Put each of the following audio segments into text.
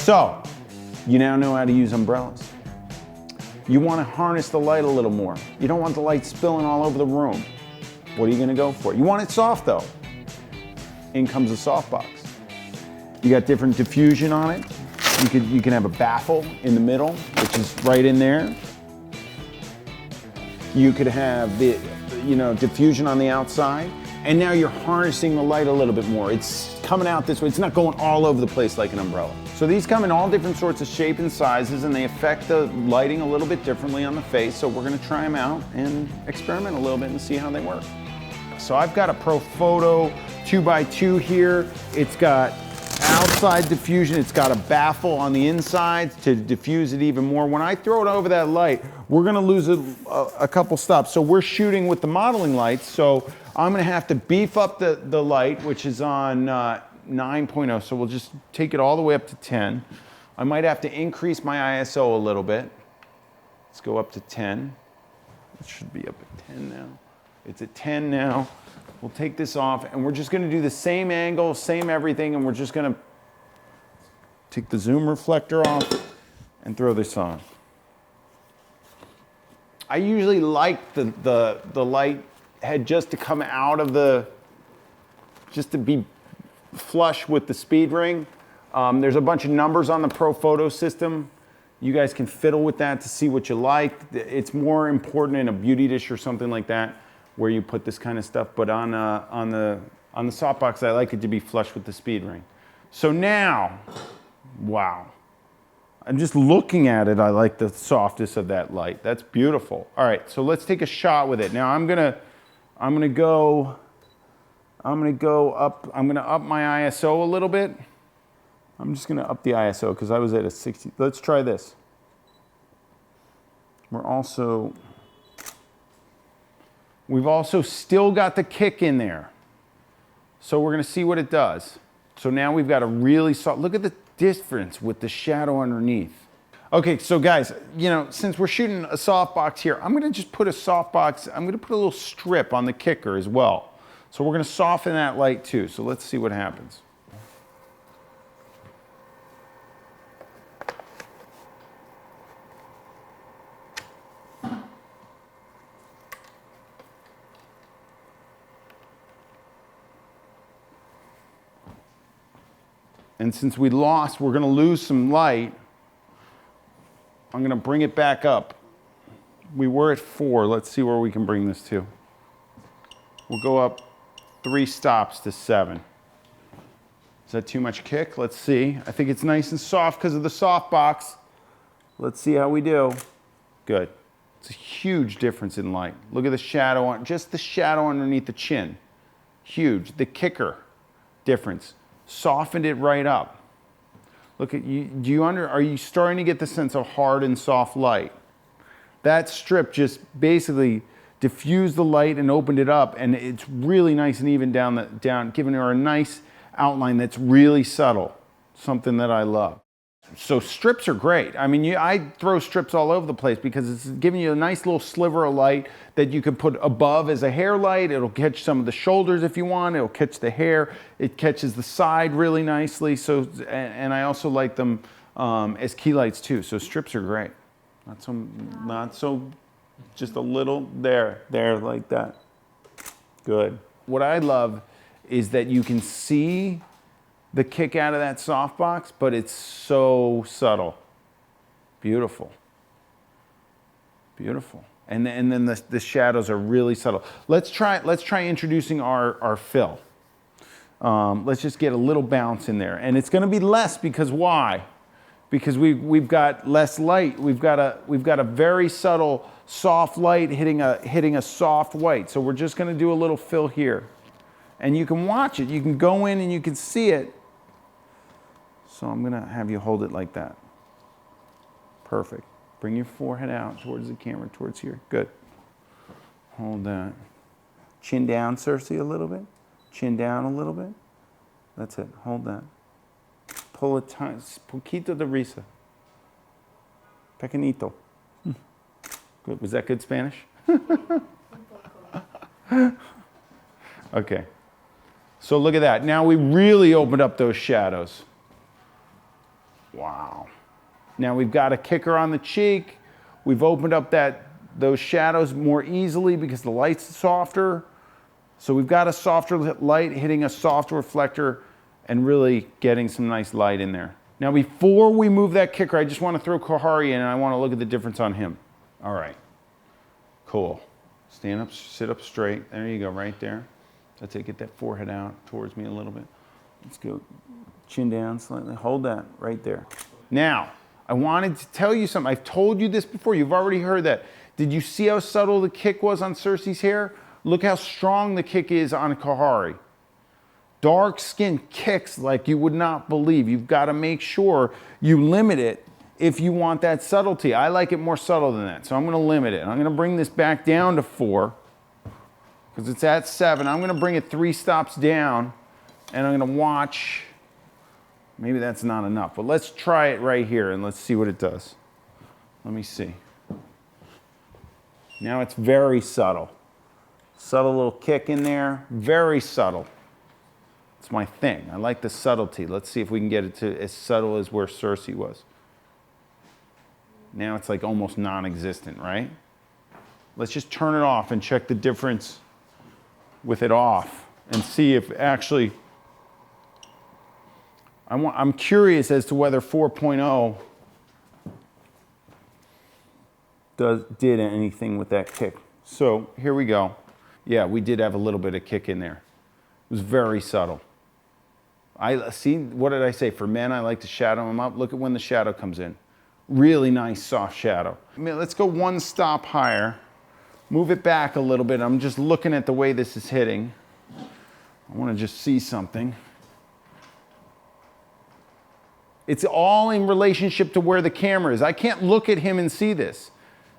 So, you now know how to use umbrellas. You want to harness the light a little more. You don't want the light spilling all over the room. What are you going to go for? You want it soft though. In comes the softbox. You got different diffusion on it. You can have a baffle in the middle, which is right in there. You could have the diffusion on the outside, and now you're harnessing the light a little bit more. It's coming out this way. It's not going all over the place like an umbrella. So these come in all different sorts of shape and sizes, and they affect the lighting a little bit differently on the face. So we're going to try them out and experiment a little bit and see how they work. So I've got a ProPhoto 2x2 here. It's got outside diffusion. It's got a baffle on the inside to diffuse it even more. When I throw it over that light, we're going to lose a couple stops. So we're shooting with the modeling lights. So I'm going to have to beef up the light, which is on 9.0. So we'll just take it all the way up to 10. I might have to increase my ISO a little bit. Let's go up to 10. It should be up at 10 now. It's at 10 now. We'll take this off, and we're just going to do the same angle, same everything, and we're just going to take the zoom reflector off and throw this on. I usually like the light head just to come out of just to be flush with the speed ring. There's a bunch of numbers on the ProPhoto system. You guys can fiddle with that to see what you like. It's more important in a beauty dish or something like that, where you put this kind of stuff, but on the softbox, I like it to be flush with the speed ring. So now, wow. I'm just looking at it, I like the softness of that light. That's beautiful. All right, so let's take a shot with it. Now I'm gonna up my ISO a little bit. I'm just gonna up the ISO because I was at a 60. Let's try this. We've also still got the kick in there. So we're gonna see what it does. So now we've got a really soft, look at the difference with the shadow underneath. Okay, so guys, since we're shooting a softbox here, I'm gonna just put a softbox, I'm gonna put a little strip on the kicker as well. So we're gonna soften that light too. So let's see what happens. And since we're going to lose some light. I'm going to bring it back up. We were at 4. Let's see where we can bring this to. We'll go up 3 stops to 7. Is that too much kick? Let's see. I think it's nice and soft because of the softbox. Let's see how we do. Good. It's a huge difference in light. Look at the shadow, just the shadow underneath the chin. Huge. The kicker difference. Softened it right up. Look at you. Are you starting to get the sense of hard and soft light? That strip just basically diffused the light and opened it up, and it's really nice and even down, giving her a nice outline that's really subtle. Something that I love. So strips are great. I mean, I throw strips all over the place because it's giving you a nice little sliver of light that you can put above as a hair light. It'll catch some of the shoulders if you want. It'll catch the hair. It catches the side really nicely. So, and I also like them as key lights too. So strips are great. Not so, just a little there like that. Good. What I love is that you can see the kick out of that softbox, but it's so subtle. Beautiful. Beautiful. And then the shadows are really subtle. Let's try introducing our fill. Let's just get a little bounce in there. And it's gonna be less because why? Because we've got less light. We've got a very subtle soft light hitting a soft white. So we're just gonna do a little fill here. And you can watch it. You can go in and you can see it. So I'm gonna have you hold it like that. Perfect. Bring your forehead out towards the camera, towards here. Good. Hold that. Chin down, Cersei, a little bit. Chin down a little bit. That's it. Hold that. Pull it tight. Poquito de risa. Pequeñito. Good. Was that good Spanish? Okay. So look at that. Now we really opened up those shadows. Wow. Now we've got a kicker on the cheek. We've opened up those shadows more easily because the light's softer. So we've got a softer light hitting a softer reflector and really getting some nice light in there. Now before we move that kicker, I just want to throw Kahari in and I want to look at the difference on him. All right, cool. Stand up, sit up straight. There you go, right there. That's it, get that forehead out towards me a little bit. Let's go chin down slightly. Hold that right there. Now, I wanted to tell you something. I've told you this before. You've already heard that. Did you see how subtle the kick was on Cersei's hair? Look how strong the kick is on Kahari. Dark skin kicks like you would not believe. You've got to make sure you limit it if you want that subtlety. I like it more subtle than that, so I'm going to limit it. I'm going to bring this back down to 4 because it's at 7. I'm going to bring it 3 stops down, and I'm going to watch. Maybe that's not enough, but let's try it right here and let's see what it does. Let me see. Now it's very subtle. Subtle little kick in there, very subtle. It's my thing. I like the subtlety. Let's see if we can get it to as subtle as where Cersei was. Now it's like almost non-existent, right? Let's just turn it off and check the difference with it off and see if actually, I'm curious as to whether 4.0 did anything with that kick. So here we go. Yeah, we did have a little bit of kick in there. It was very subtle. I see, what did I say? For men, I like to shadow them up. Look at when the shadow comes in. Really nice soft shadow. I mean, let's go 1 stop higher. Move it back a little bit. I'm just looking at the way this is hitting. I want to just see something. It's all in relationship to where the camera is. I can't look at him and see this.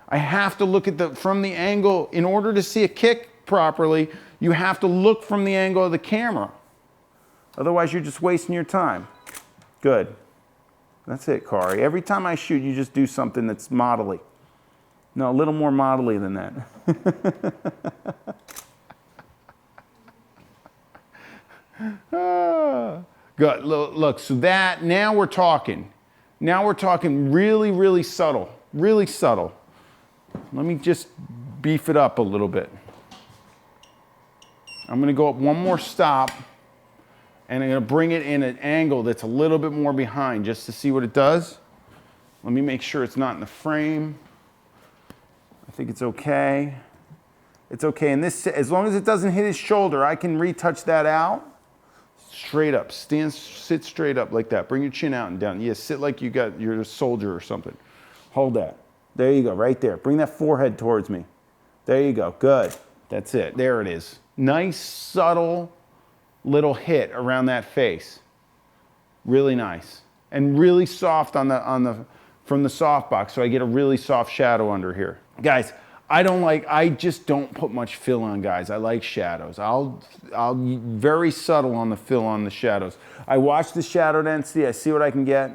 I have to look at from the angle. In order to see a kick properly, you have to look from the angle of the camera. Otherwise, you're just wasting your time. Good. That's it, Kari. Every time I shoot, you just do something that's modelly. No, a little more modelly than that. Good. Look, so that, now we're talking. Now we're talking really, really subtle. Really subtle. Let me just beef it up a little bit. I'm going to go up 1 more stop, and I'm going to bring it in an angle that's a little bit more behind just to see what it does. Let me make sure it's not in the frame. I think it's okay. It's okay. And this, as long as it doesn't hit his shoulder, I can retouch that out. Straight up. Sit straight up like that. Bring your chin out and down. Yeah, sit like you're a soldier or something. Hold that. There you go, right there. Bring that forehead towards me. There you go. Good. That's it. There it is. Nice, subtle little hit around that face. Really nice. And really soft from the softbox, so I get a really soft shadow under here. Guys, I just don't put much fill on, guys. I like shadows. I'll very subtle on the fill on the shadows. I watch the shadow density, I see what I can get.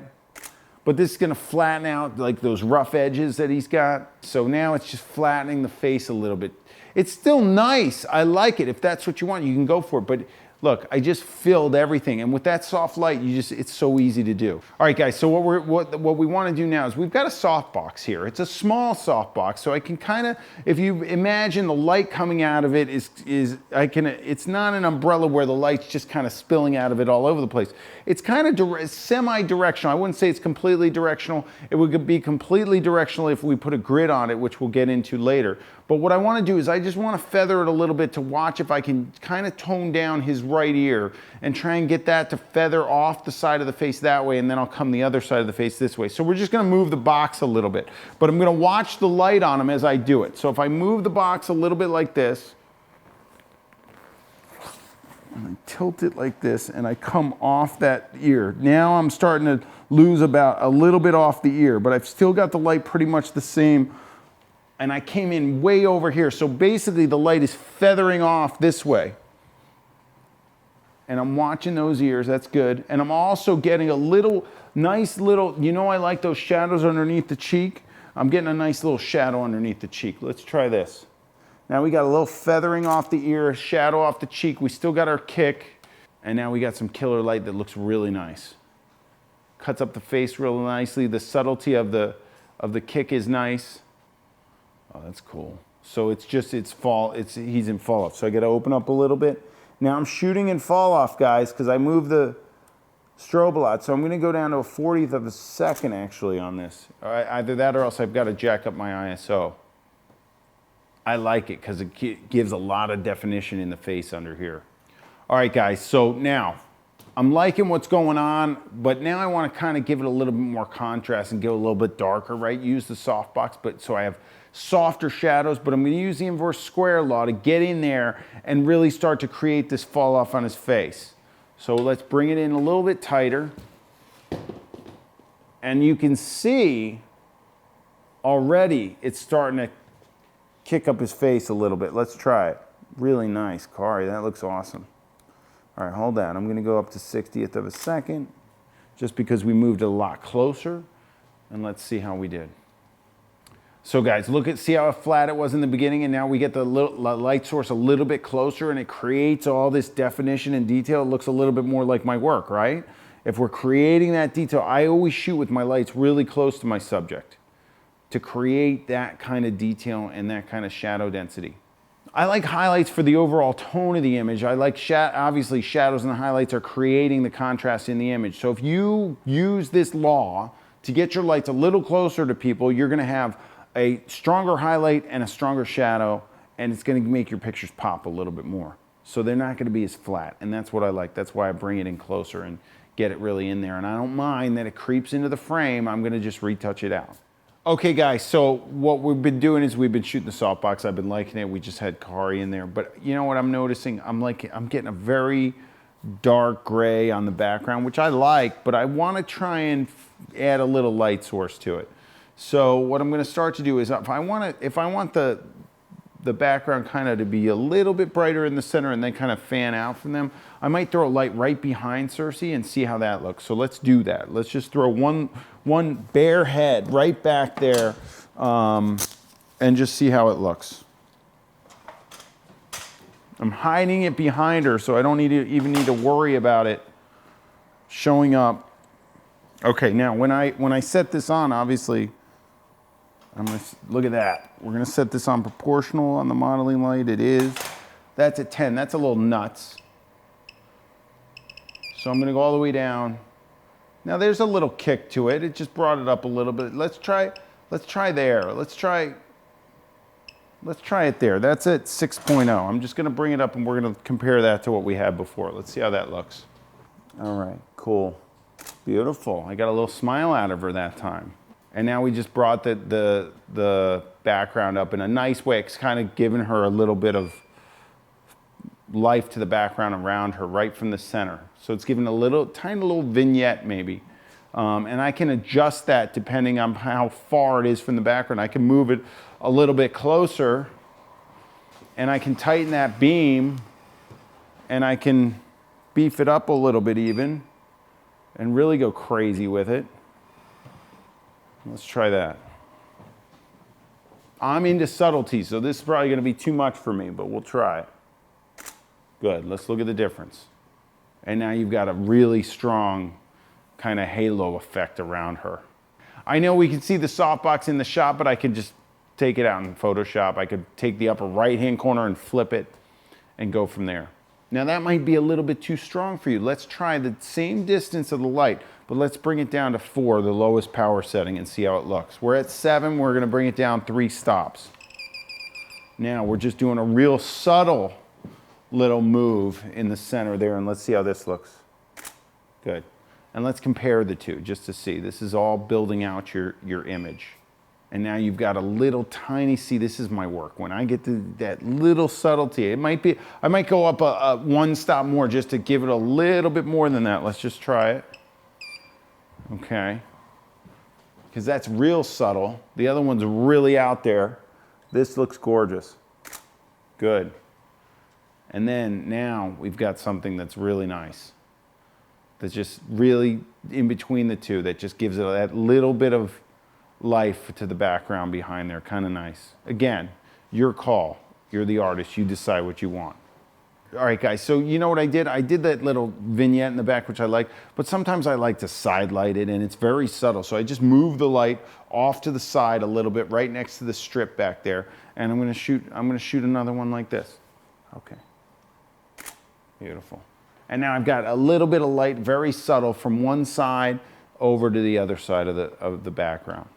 But this is gonna flatten out like those rough edges that he's got. So now it's just flattening the face a little bit. It's still nice, I like it. If that's what you want, you can go for it. But look, I just filled everything, and with that soft light, it's so easy to do. All right, guys, so what we want to do now is we've got a softbox here. It's a small softbox, so I can kind of, if you imagine the light coming out of it it's not an umbrella where the light's just kind of spilling out of it all over the place. It's kind of semi-directional. I wouldn't say it's completely directional. It would be completely directional if we put a grid on it, which we'll get into later. But what I want to do is I just want to feather it a little bit to watch if I can kind of tone down his right ear and try and get that to feather off the side of the face that way, and then I'll come the other side of the face this way. So we're just going to move the box a little bit, but I'm going to watch the light on him as I do it. So if I move the box a little bit like this, and I tilt it like this, and I come off that ear. Now I'm starting to lose about a little bit off the ear, but I've still got the light pretty much the same. And I came in way over here. So basically the light is feathering off this way. And I'm watching those ears, that's good. And I'm also getting a nice little, you know I like those shadows underneath the cheek? I'm getting a nice little shadow underneath the cheek. Let's try this. Now we got a little feathering off the ear, shadow off the cheek. We still got our kick. And now we got some killer light that looks really nice. cuts up the face real nicely. The subtlety of the kick is nice. Oh, that's cool. So it's he's in fall off. So I got to open up a little bit. Now I'm shooting in fall off, guys, because I moved the strobe a lot. So I'm going to go down to a 40th of a second actually on this. Either that or else I've got to jack up my ISO. I like it because it gives a lot of definition in the face under here. All right, guys, so now I'm liking what's going on, but now I want to kind of give it a little bit more contrast and get a little bit darker, right? Use the softbox, but so I have softer shadows, but I'm going to use the inverse square law to get in there and really start to create this fall off on his face. So let's bring it in a little bit tighter. And you can see already it's starting to kick up his face a little bit. Let's try it. Really nice, Kari. That looks awesome. All right, hold on. I'm going to go up to 60th of a second just because we moved a lot closer. And let's see how we did. So guys, see how flat it was in the beginning, and now we get the light source a little bit closer and it creates all this definition and detail. It looks a little bit more like my work, right? If we're creating that detail, I always shoot with my lights really close to my subject to create that kind of detail and that kind of shadow density. I like highlights for the overall tone of the image. I like, obviously shadows and the highlights are creating the contrast in the image. So if you use this law to get your lights a little closer to people, you're gonna have a stronger highlight and a stronger shadow, and it's gonna make your pictures pop a little bit more. So they're not gonna be as flat, and that's what I like. That's why I bring it in closer and get it really in there. And I don't mind that it creeps into the frame. I'm gonna just retouch it out. Okay guys, so what we've been doing is we've been shooting the softbox. I've been liking it. We just had Kari in there, but you know what I'm noticing? I'm getting a very dark gray on the background, which I like, but I wanna try and add a little light source to it. So what I'm going to start to do is if I want the background kind of to be a little bit brighter in the center and then kind of fan out from them, I might throw a light right behind Cersei and see how that looks. So let's do that. Let's just throw one bare head right back there and just see how it looks. I'm hiding it behind her so I don't even need to worry about it showing up. Okay, now when I set this on, obviously, look at that. We're gonna set this on proportional on the modeling light. It is. That's at 10. That's a little nuts. So I'm gonna go all the way down. Now there's a little kick to it. It just brought it up a little bit. Let's try there. Let's try it there. That's at 6.0. I'm just gonna bring it up and we're gonna compare that to what we had before. Let's see how that looks. All right, cool. Beautiful. I got a little smile out of her that time. And now we just brought the background up in a nice way. It's kind of giving her a little bit of life to the background around her right from the center. So it's giving a tiny little vignette maybe. And I can adjust that depending on how far it is from the background. I can move it a little bit closer and I can tighten that beam and I can beef it up a little bit even and really go crazy with it. Let's try that. I'm into subtlety, so this is probably gonna be too much for me, but we'll try it. Good, let's look at the difference. And now you've got a really strong kind of halo effect around her. I know we can see the softbox in the shot, but I could just take it out in Photoshop. I could take the upper right-hand corner and flip it and go from there. Now that might be a little bit too strong for you. Let's try the same distance of the light, but let's bring it down to 4, the lowest power setting, and see how it looks. We're at 7, we're gonna bring it down 3 stops. Now we're just doing a real subtle little move in the center there, and let's see how this looks. Good. And let's compare the two just to see. This is all building out your image. And now you've got a little tiny, see, this is my work. When I get to that little subtlety, I might go up a 1 stop more just to give it a little bit more than that. Let's just try it. Okay. Because that's real subtle. The other one's really out there. This looks gorgeous. Good. And then now we've got something that's really nice. That's just really in between the two, that just gives it that little bit of life to the background behind there, kind of nice. Again, your call. You're the artist. You decide what you want. All right, guys, so you know what I did? I did that little vignette in the back, which I like, but sometimes I like to side light it, and it's very subtle. So I just move the light off to the side a little bit, right next to the strip back there, and I'm gonna shoot another one like this. Okay, beautiful. And now I've got a little bit of light, very subtle, from one side over to the other side of the background.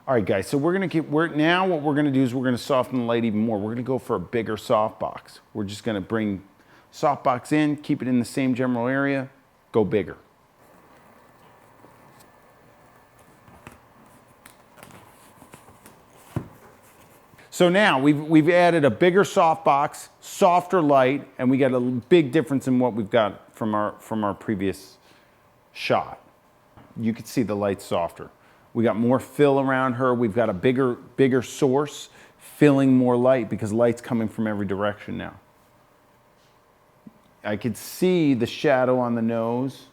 All right, guys, so now what we're gonna do is we're gonna soften the light even more. We're gonna go for a bigger softbox. We're just gonna bring softbox in, keep it in the same general area, go bigger. So now we've added a bigger softbox, softer light, and we got a big difference in what we've got from our previous shot. You can see the light's softer. We got more fill around her. We've got a bigger source filling more light because light's coming from every direction now. I could see the shadow on the nose.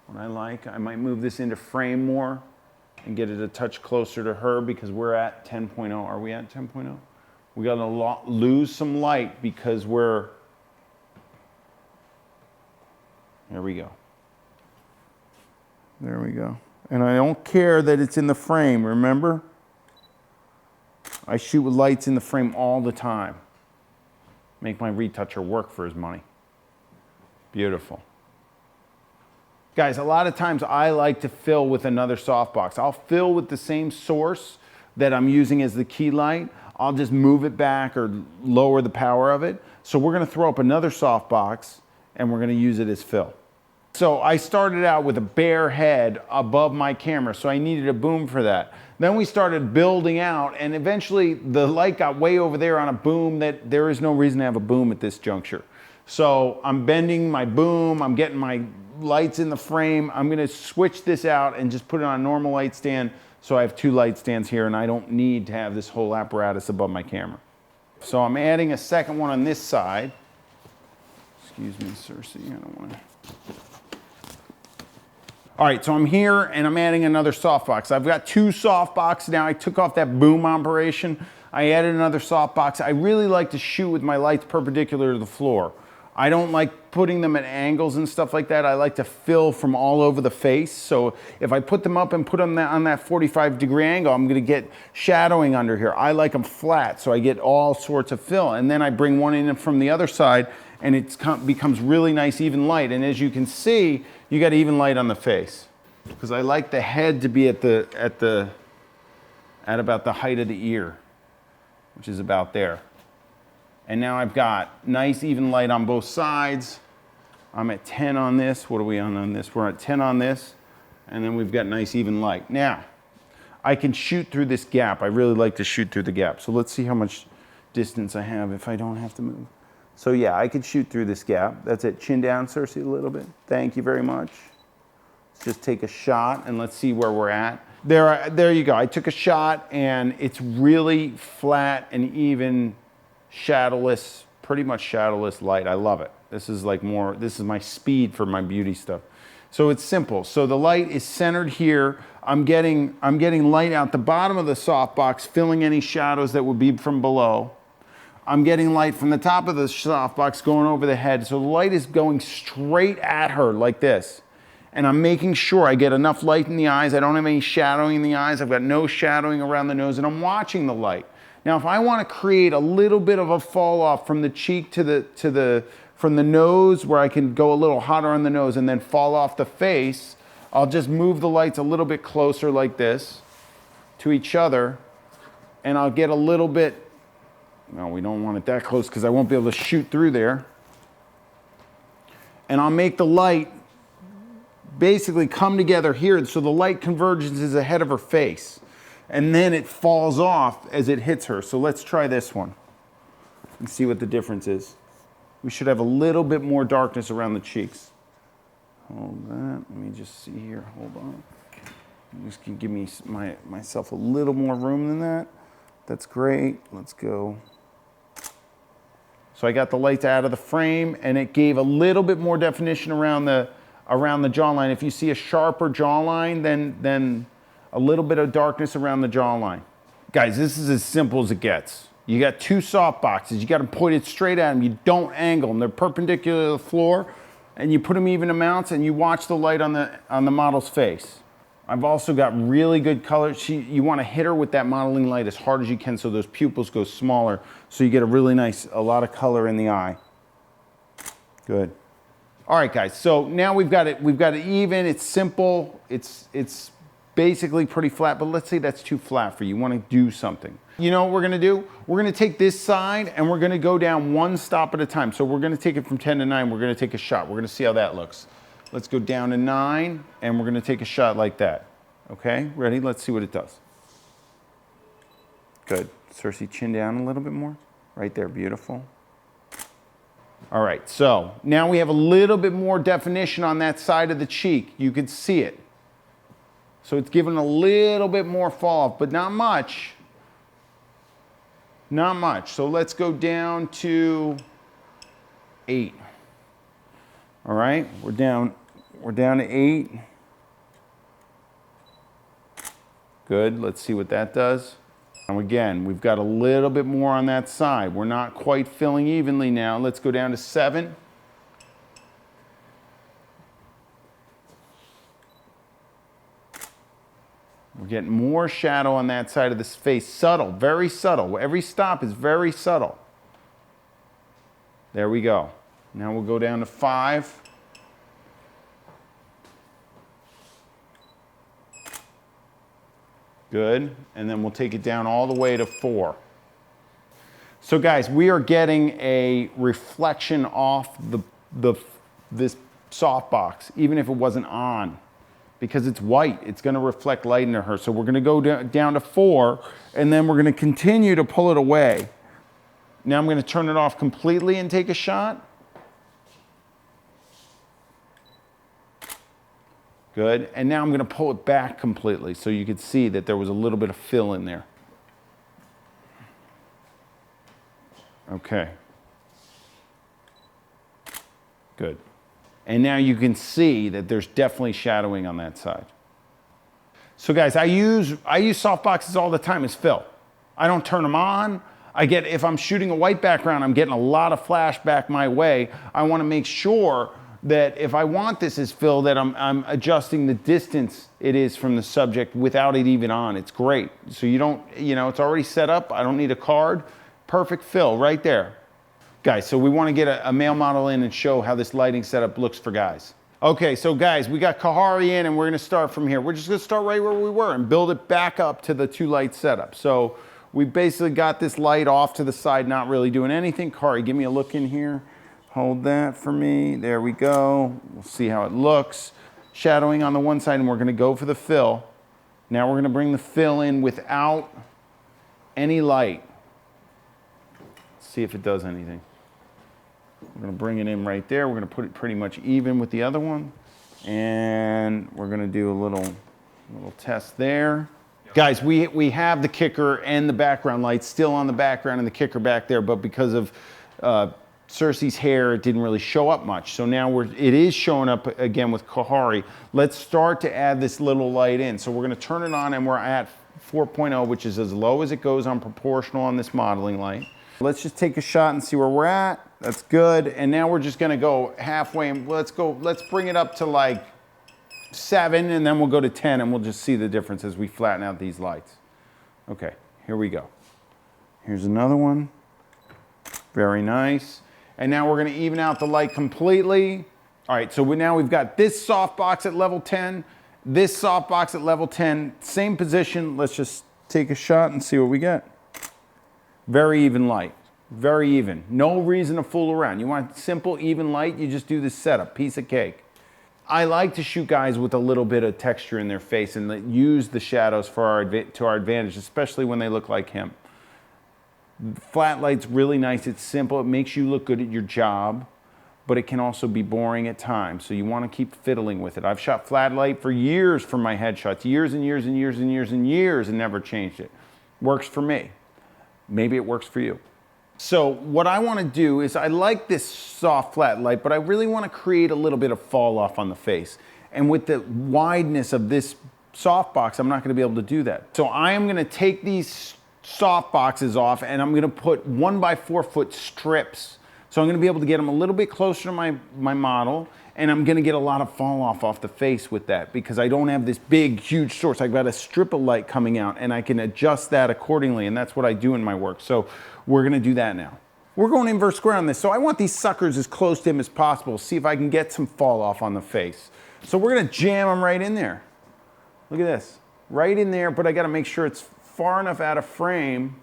What I might move this into frame more and get it a touch closer to her because we're at 10.0. Are we at 10.0? We got to lose some light because there we go. There we go. And I don't care that it's in the frame, remember? I shoot with lights in the frame all the time. Make my retoucher work for his money. Beautiful. Guys, a lot of times I like to fill with another softbox. I'll fill with the same source that I'm using as the key light. I'll just move it back or lower the power of it. So we're gonna throw up another softbox and we're gonna use it as fill. So I started out with a bare head above my camera, so I needed a boom for that. Then we started building out, and eventually the light got way over there on a boom that there is no reason to have a boom at this juncture. So I'm bending my boom, I'm getting my lights in the frame. I'm gonna switch this out and just put it on a normal light stand, so I have two light stands here and I don't need to have this whole apparatus above my camera. So I'm adding a second one on this side. Excuse me, Cersei, I don't wanna. All right, so I'm here and I'm adding another softbox. I've got two softboxes now. I took off that boom operation. I added another softbox. I really like to shoot with my lights perpendicular to the floor. I don't like putting them at angles and stuff like that. I like to fill from all over the face. So if I put them up and put them on that 45-degree angle, I'm gonna get shadowing under here. I like them flat, so I get all sorts of fill. And then I bring one in from the other side and it becomes really nice even light. And as you can see, you got even light on the face. Because I like the head to be at about the height of the ear, which is about there. And now I've got nice even light on both sides. I'm at 10 on this. What are we on this? We're at 10 on this. And then we've got nice even light. Now, I can shoot through this gap. I really like to shoot through the gap. So let's see how much distance I have if I don't have to move. So yeah, I could shoot through this gap. That's it. Chin down, Cersei, a little bit. Thank you very much. Let's just take a shot and let's see where we're at. There you go. I took a shot and it's really flat and even, shadowless, pretty much shadowless light. I love it. This is my speed for my beauty stuff. So it's simple. So the light is centered here. I'm getting light out the bottom of the softbox, filling any shadows that would be from below. I'm getting light from the top of the softbox going over the head. So the light is going straight at her like this. And I'm making sure I get enough light in the eyes. I don't have any shadowing in the eyes. I've got no shadowing around the nose, and I'm watching the light. Now, if I want to create a little bit of a fall off from the cheek from the nose, where I can go a little hotter on the nose and then fall off the face, I'll just move the lights a little bit closer like this to each other, and I'll get a little bit. No, we don't want it that close because I won't be able to shoot through there. And I'll make the light basically come together here so the light convergence is ahead of her face. And then it falls off as it hits her. So let's try this one and see what the difference is. We should have a little bit more darkness around the cheeks. Hold that. Let me just see here. Hold on. Just can give me myself a little more room than that. That's great. Let's go. So I got the lights out of the frame, and it gave a little bit more definition around the jawline. If you see a sharper jawline, then a little bit of darkness around the jawline. Guys, this is as simple as it gets. You got two soft boxes. You got them pointed straight at them. You don't angle them. They're perpendicular to the floor, and you put them even amounts, and you watch the light on the model's face. I've also got really good color. You want to hit her with that modeling light as hard as you can so those pupils go smaller, so you get a really nice, a lot of color in the eye. Good. All right, guys. So now we've got it even. It's simple. It's basically pretty flat, but let's say that's too flat for you. You want to do something. You know what we're going to do? We're going to take this side and we're going to go down one stop at a time. So we're going to take it from 10 to 9. We're going to take a shot. We're going to see how that looks. Let's go down to 9 and we're going to take a shot like that. Okay, ready? Let's see what it does. Good. Cersei, chin down a little bit more. Right there, beautiful. All right, so now we have a little bit more definition on that side of the cheek. You can see it. So it's given a little bit more fall off, but not much. Not much. So let's go down to 8. All right, we're down to 8. Good, let's see what that does. And again, we've got a little bit more on that side. We're not quite filling evenly now. Let's go down to 7. We're getting more shadow on that side of this face. Subtle, very subtle. Every stop is very subtle. There we go. Now we'll go down to 5. Good. And then we'll take it down all the way to 4. So guys, we are getting a reflection off this softbox, even if it wasn't on. Because it's white, it's gonna reflect light into her. So we're gonna go down to 4, and then we're gonna continue to pull it away. Now I'm gonna turn it off completely and take a shot. Good, and now I'm gonna pull it back completely so you could see that there was a little bit of fill in there. Okay. Good. And now you can see that there's definitely shadowing on that side. So guys, I use softboxes all the time as fill. I don't turn them on. If I'm shooting a white background, I'm getting a lot of flash back my way. I want to make sure that if I want this as fill, that I'm adjusting the distance it is from the subject without it even on. It's great. So you don't, it's already set up. I don't need a card. Perfect fill right there. Guys, so we want to get a male model in and show how this lighting setup looks for guys. Okay, so guys, we got Kahari in and we're going to start from here. We're just going to start right where we were and build it back up to the 2 light setup. So we basically got this light off to the side, not really doing anything. Kahari, give me a look in here. Hold that for me. There we go. We'll see how it looks. Shadowing on the one side, and we're going to go for the fill. Now we're going to bring the fill in without any light. See if it does anything. We're going to bring it in right there. We're going to put it pretty much even with the other one. And we're going to do a little test there. Guys, we have the kicker and the background light still on the background and the kicker back there, but because of Cersei's hair, it didn't really show up much. So now it is showing up again with Kahari. Let's start to add this little light in. So we're going to turn it on and we're at 4.0, which is as low as it goes on proportional on this modeling light. Let's just take a shot and see where we're at. That's good. And now we're just going to go halfway and let's bring it up to like 7 and then we'll go to 10 and we'll just see the difference as we flatten out these lights. Okay, here we go. Here's another one. Very nice. And now we're going to even out the light completely. All right, so now we've got this softbox at level 10, this softbox at level 10, same position. Let's just take a shot and see what we get. Very even light, very even. No reason to fool around. You want simple, even light, you just do this setup, piece of cake. I like to shoot guys with a little bit of texture in their face and use the shadows to our advantage, especially when they look like him. Flat light's really nice, it's simple, it makes you look good at your job, but it can also be boring at times, so you want to keep fiddling with it. I've shot flat light for years for my headshots, years and years and years and years and years, and never changed it. Works for me. Maybe it works for you. So what I want to do is I like this soft flat light, but I really want to create a little bit of fall off on the face. And with the wideness of this softbox, I'm not going to be able to do that. So I am going to take these soft boxes off, and I'm gonna put 1x4 foot strips. So I'm gonna be able to get them a little bit closer to my model, and I'm gonna get a lot of fall off the face with that because I don't have this big, huge source. I've got a strip of light coming out, and I can adjust that accordingly, and that's what I do in my work. So we're gonna do that now. We're going inverse square on this, so I want these suckers as close to him as possible, see if I can get some fall off on the face. So we're gonna jam them right in there. Look at this, right in there, but I gotta make sure it's far enough out of frame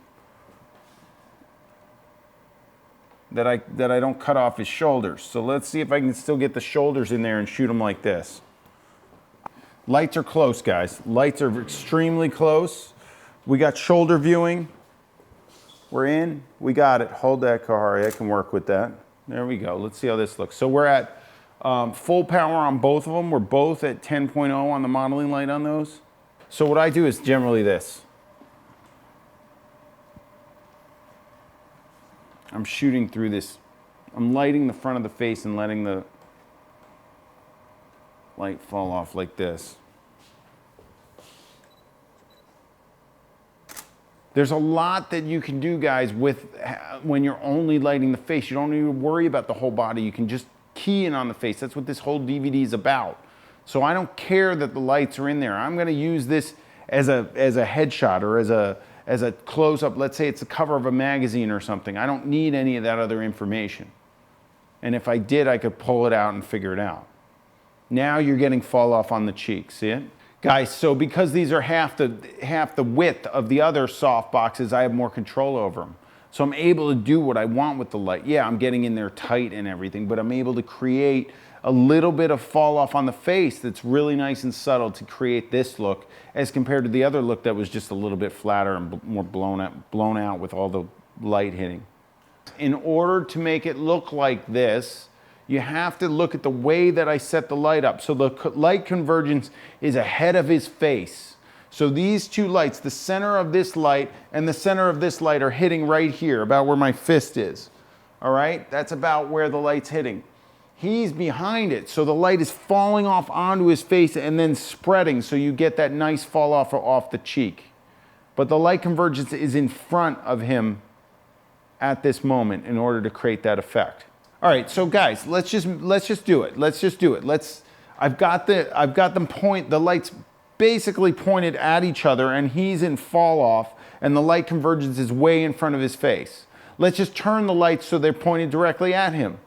that I don't cut off his shoulders. So let's see if I can still get the shoulders in there and shoot them like this. Lights are close, guys. Lights are extremely close. We got shoulder viewing. We're in, we got it. Hold that, Kahari, I can work with that. There we go, let's see how this looks. So we're at full power on both of them. We're both at 10.0 on the modeling light on those. So what I do is generally this. I'm shooting through this. I'm lighting the front of the face and letting the light fall off like this. There's a lot that you can do, guys, with when you're only lighting the face. You don't need to worry about the whole body. You can just key in on the face. That's what this whole DVD is about. So I don't care that the lights are in there. I'm gonna use this as a headshot or as a close-up. Let's say it's the cover of a magazine or something. I don't need any of that other information. And if I did, I could pull it out and figure it out. Now you're getting fall off on the cheek, see it? Guys, so because these are half the width of the other soft boxes, I have more control over them. So I'm able to do what I want with the light. Yeah, I'm getting in there tight and everything, but I'm able to create a little bit of fall off on the face that's really nice and subtle to create this look as compared to the other look that was just a little bit flatter and more blown out with all the light hitting. In order to make it look like this, you have to look at the way that I set the light up. So the light convergence is ahead of his face. So these two lights, the center of this light and the center of this light are hitting right here, about where my fist is. All right, that's about where the light's hitting. He's behind it, so the light is falling off onto his face and then spreading, so you get that nice fall off the cheek. But the light convergence is in front of him at this moment in order to create that effect. All right, so guys, let's just do it. Let's just do it. I've got them the lights basically pointed at each other, and he's in fall off, and the light convergence is way in front of his face. Let's just turn the lights so they're pointed directly at him.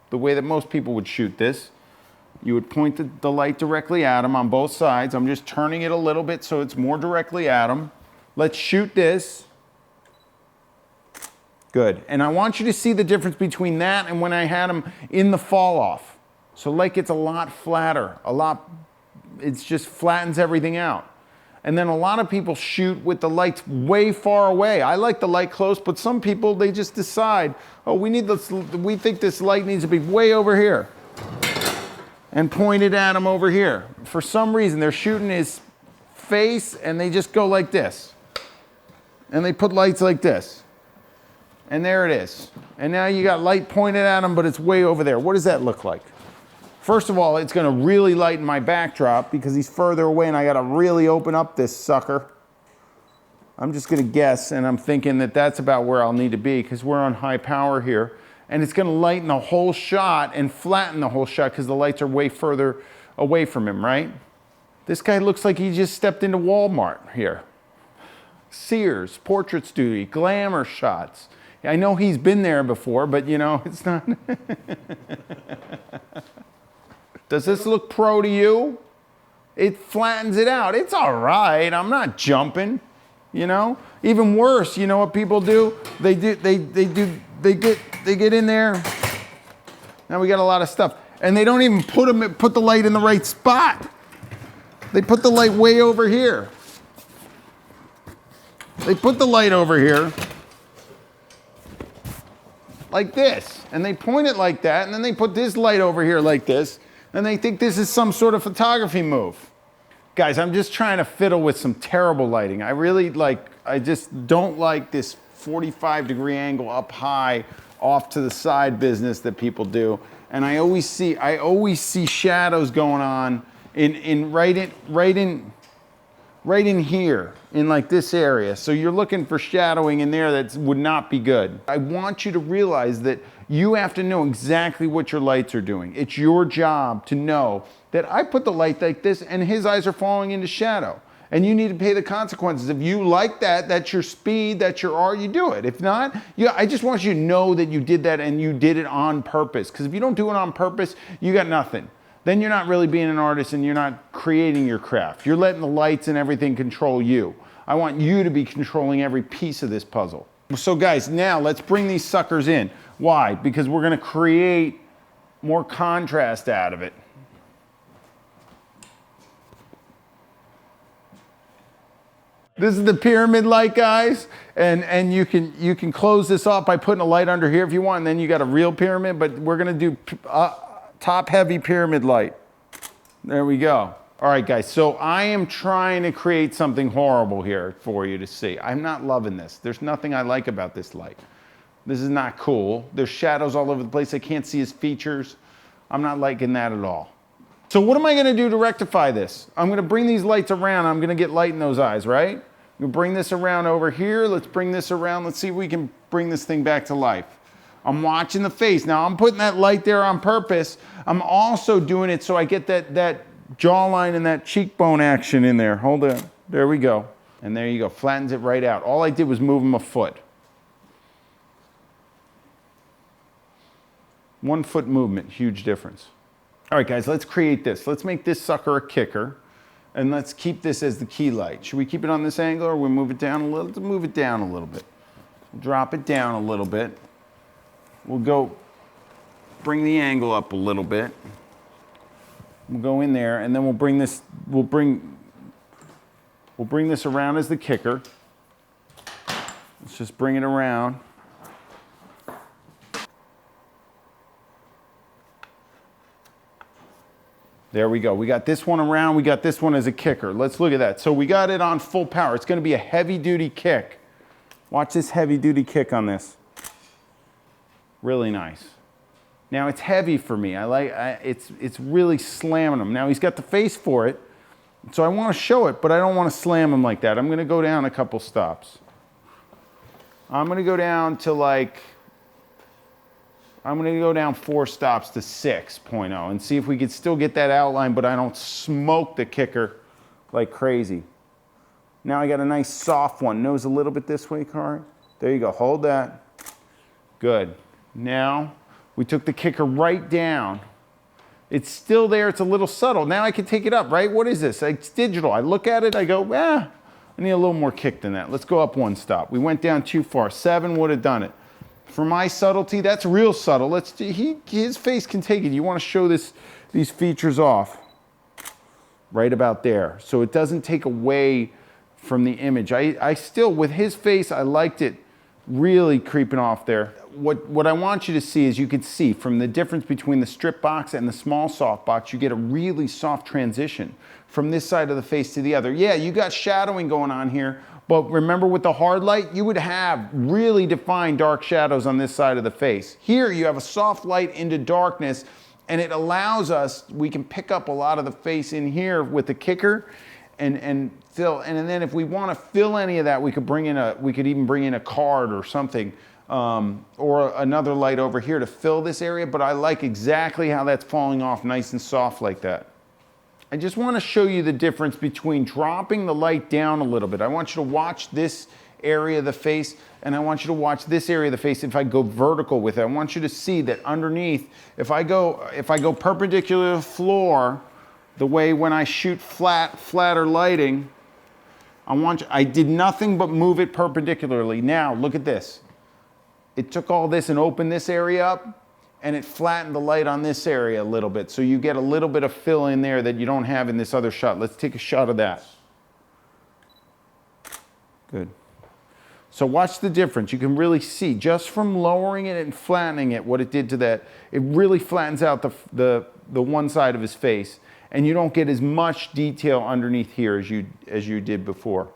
The way that most people would shoot this, you would point the light directly at him on both sides. I'm just turning it a little bit so it's more directly at him. Let's shoot this. Good, and I want you to see the difference between that and when I had him in the fall off. So light gets a lot flatter, it just flattens everything out. And then a lot of people shoot with the lights way far away. I like the light close, but some people, they just decide, oh, we think this light needs to be way over here and pointed at him over here. For some reason, they're shooting his face and they just go like this. And they put lights like this. And there it is. And now you got light pointed at him, but it's way over there. What does that look like? First of all, it's gonna really lighten my backdrop because he's further away and I gotta really open up this sucker. I'm just gonna guess, and I'm thinking that that's about where I'll need to be because we're on high power here. And it's gonna lighten the whole shot and flatten the whole shot because the lights are way further away from him, right? This guy looks like he just stepped into Walmart here. Sears, portrait studio, glamour shots. I know he's been there before, but you know, it's not. Does this look pro to you? It flattens it out. It's all right. I'm not jumping, you know? Even worse, you know what people do? They get in there. Now we got a lot of stuff. And they don't even put the light in the right spot. They put the light way over here. They put the light over here like this, and they point it like that, and then they put this light over here like this, and they think this is some sort of photography move. Guys, I'm just trying to fiddle with some terrible lighting. I just don't like this 45-degree angle up high, off to the side business that people do. And I always see shadows going on right right in here, in like this area. So you're looking for shadowing in there that would not be good. I want you to realize that you have to know exactly what your lights are doing. It's your job to know that I put the light like this and his eyes are falling into shadow. And you need to pay the consequences. If you like that, that's your speed, that's your art, you do it. If not, I just want you to know that you did that and you did it on purpose. Because if you don't do it on purpose, you got nothing. Then you're not really being an artist and you're not creating your craft. You're letting the lights and everything control you. I want you to be controlling every piece of this puzzle. So guys, now let's bring these suckers in. Why? Because we're gonna create more contrast out of it. This is the pyramid light, guys, and you can close this off by putting a light under here if you want, and then you got a real pyramid, but we're gonna do top heavy pyramid light. There we go. All right, guys, so I am trying to create something horrible here for you to see. I'm not loving this. There's nothing I like about this light. This is not cool. There's shadows all over the place. I can't see his features. I'm not liking that at all. So what am I gonna do to rectify this? I'm gonna bring these lights around. I'm gonna get light in those eyes, right? I'm gonna bring this around over here. Let's bring this around. Let's see if we can bring this thing back to life. I'm watching the face. Now I'm putting that light there on purpose. I'm also doing it so I get that jawline and that cheekbone action in there. Hold on, there we go. And there you go, flattens it right out. All I did was move him a foot. 1 foot movement, huge difference. All right, guys, let's create this. Let's make this sucker a kicker, and let's keep this as the key light. Should we keep it on this angle, or we move it down a little? Let's move it down a little bit. Drop it down a little bit. We'll go bring the angle up a little bit. We'll go in there, and then we'll bring this. We'll bring this around as the kicker. Let's just bring it around. There we go. We got this one around. We got this one as a kicker. Let's look at that. So we got it on full power. It's going to be a heavy-duty kick. Watch this heavy-duty kick on this. Really nice. Now it's heavy for me. It's really slamming him. Now he's got the face for it, so I want to show it, but I don't want to slam him like that. I'm going to go down a couple stops. I'm going to go down to I'm going to go down 4 stops to 6.0 and see if we can still get that outline, but I don't smoke the kicker like crazy. Now I got a nice soft one. Nose a little bit this way, Kari. There you go. Hold that. Good. Now we took the kicker right down. It's still there. It's a little subtle. Now I can take it up, right? What is this? It's digital. I look at it. I go, I need a little more kick than that. Let's go up 1 stop. We went down too far. 7 would have done it. For my subtlety, that's real subtle. His face can take it. You want to show these features off right about there, so it doesn't take away from the image. I still, with his face, I liked it really creeping off there. What I want you to see is you can see from the difference between the strip box and the small soft box, you get a really soft transition from this side of the face to the other. Yeah, you got shadowing going on here, but remember with the hard light, you would have really defined dark shadows on this side of the face. Here you have a soft light into darkness, and it allows us, we can pick up a lot of the face in here with the kicker and fill, and then if we want to fill any of that, we could even bring in a card or something, or another light over here to fill this area, but I like exactly how that's falling off nice and soft like that. I just want to show you the difference between dropping the light down a little bit. I want you to watch this area of the face, and I want you to watch this area of the face if I go vertical with it. I want you to see that underneath, if I go perpendicular to the floor, the way when I shoot flatter lighting, I did nothing but move it perpendicularly. Now, look at this. It took all this and opened this area up, and it flattened the light on this area a little bit. So you get a little bit of fill in there that you don't have in this other shot. Let's take a shot of that. Good. So watch the difference. You can really see just from lowering it and flattening it what it did to that. It really flattens out the one side of his face, and you don't get as much detail underneath here as you did before.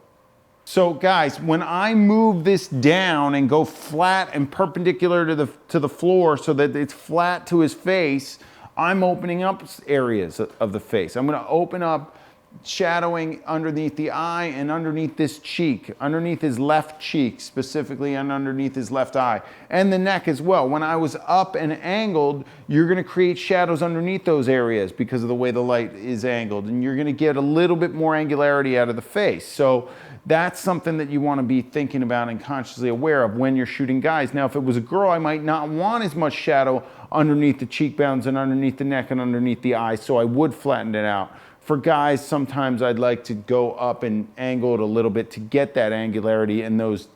So guys, when I move this down and go flat and perpendicular to the floor so that it's flat to his face, I'm opening up areas of the face. I'm going to open up shadowing underneath the eye and underneath this cheek, underneath his left cheek specifically, and underneath his left eye, and the neck as well. When I was up and angled, you're gonna create shadows underneath those areas because of the way the light is angled, and you're gonna get a little bit more angularity out of the face. So that's something that you wanna be thinking about and consciously aware of when you're shooting guys. Now, if it was a girl, I might not want as much shadow underneath the cheekbones and underneath the neck and underneath the eyes, so I would flatten it out. For guys, sometimes I'd like to go up and angle it a little bit to get that angularity and those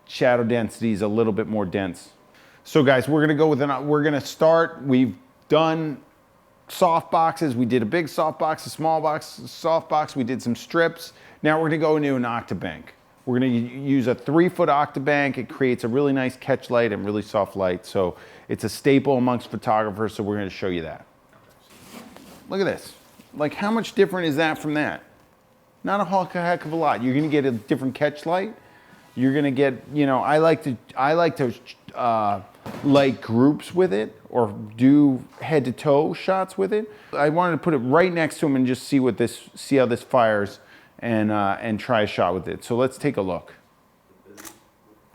shadow densities a little bit more dense. So guys, we're gonna go with we're gonna start, we've done soft boxes. We did a big soft box, a small box, soft box. We did some strips. Now we're gonna go into an octabank. We're gonna use a 3-foot octabank. It creates a really nice catch light and really soft light. So it's a staple amongst photographers, so we're gonna show you that. Look at this. Like, how much different is that from that? Not a heck of a lot. You're gonna get a different catch light. You're gonna get, you know, I like to light groups with it or do head to toe shots with it. I wanted to put it right next to him and just see how this fires and try a shot with it. So let's take a look.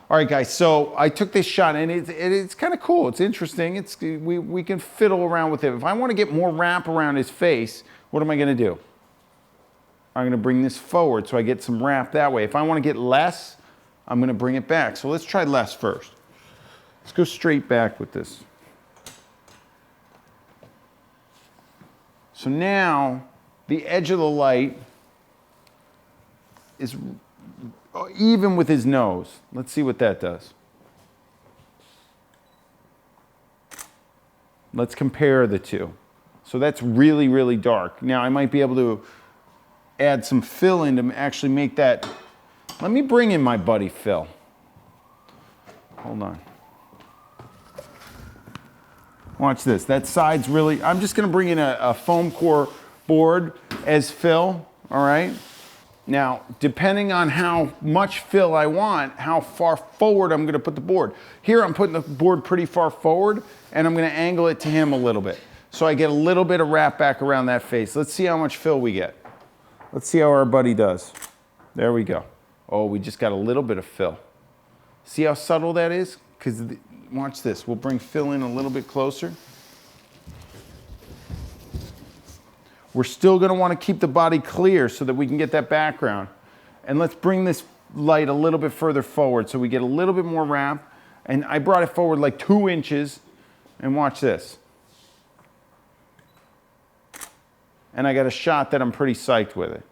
All right, guys, so I took this shot and it's kind of cool. It's interesting. We can fiddle around with it. If I want to get more wrap around his face, what am I going to do? I'm going to bring this forward so I get some wrap that way. If I want to get less, I'm going to bring it back. So let's try less first. Let's go straight back with this. So now the edge of the light is even with his nose. Let's see what that does. Let's compare the two. So that's really, really dark. Now I might be able to add some fill in to actually make that. Let me bring in my buddy Phil. Hold on. Watch this. That side's really, I'm just gonna bring in a foam core board as fill, all right? Now, depending on how much fill I want, how far forward I'm gonna put the board. Here I'm putting the board pretty far forward and I'm gonna angle it to him a little bit. So I get a little bit of wrap back around that face. Let's see how much fill we get. Let's see how our buddy does. There we go. Oh, we just got a little bit of fill. See how subtle that is? Because watch this, we'll bring fill in a little bit closer. We're still gonna wanna keep the body clear so that we can get that background. And let's bring this light a little bit further forward so we get a little bit more wrap. And I brought it forward like 2 inches, and watch this. And I got a shot that I'm pretty psyched with it.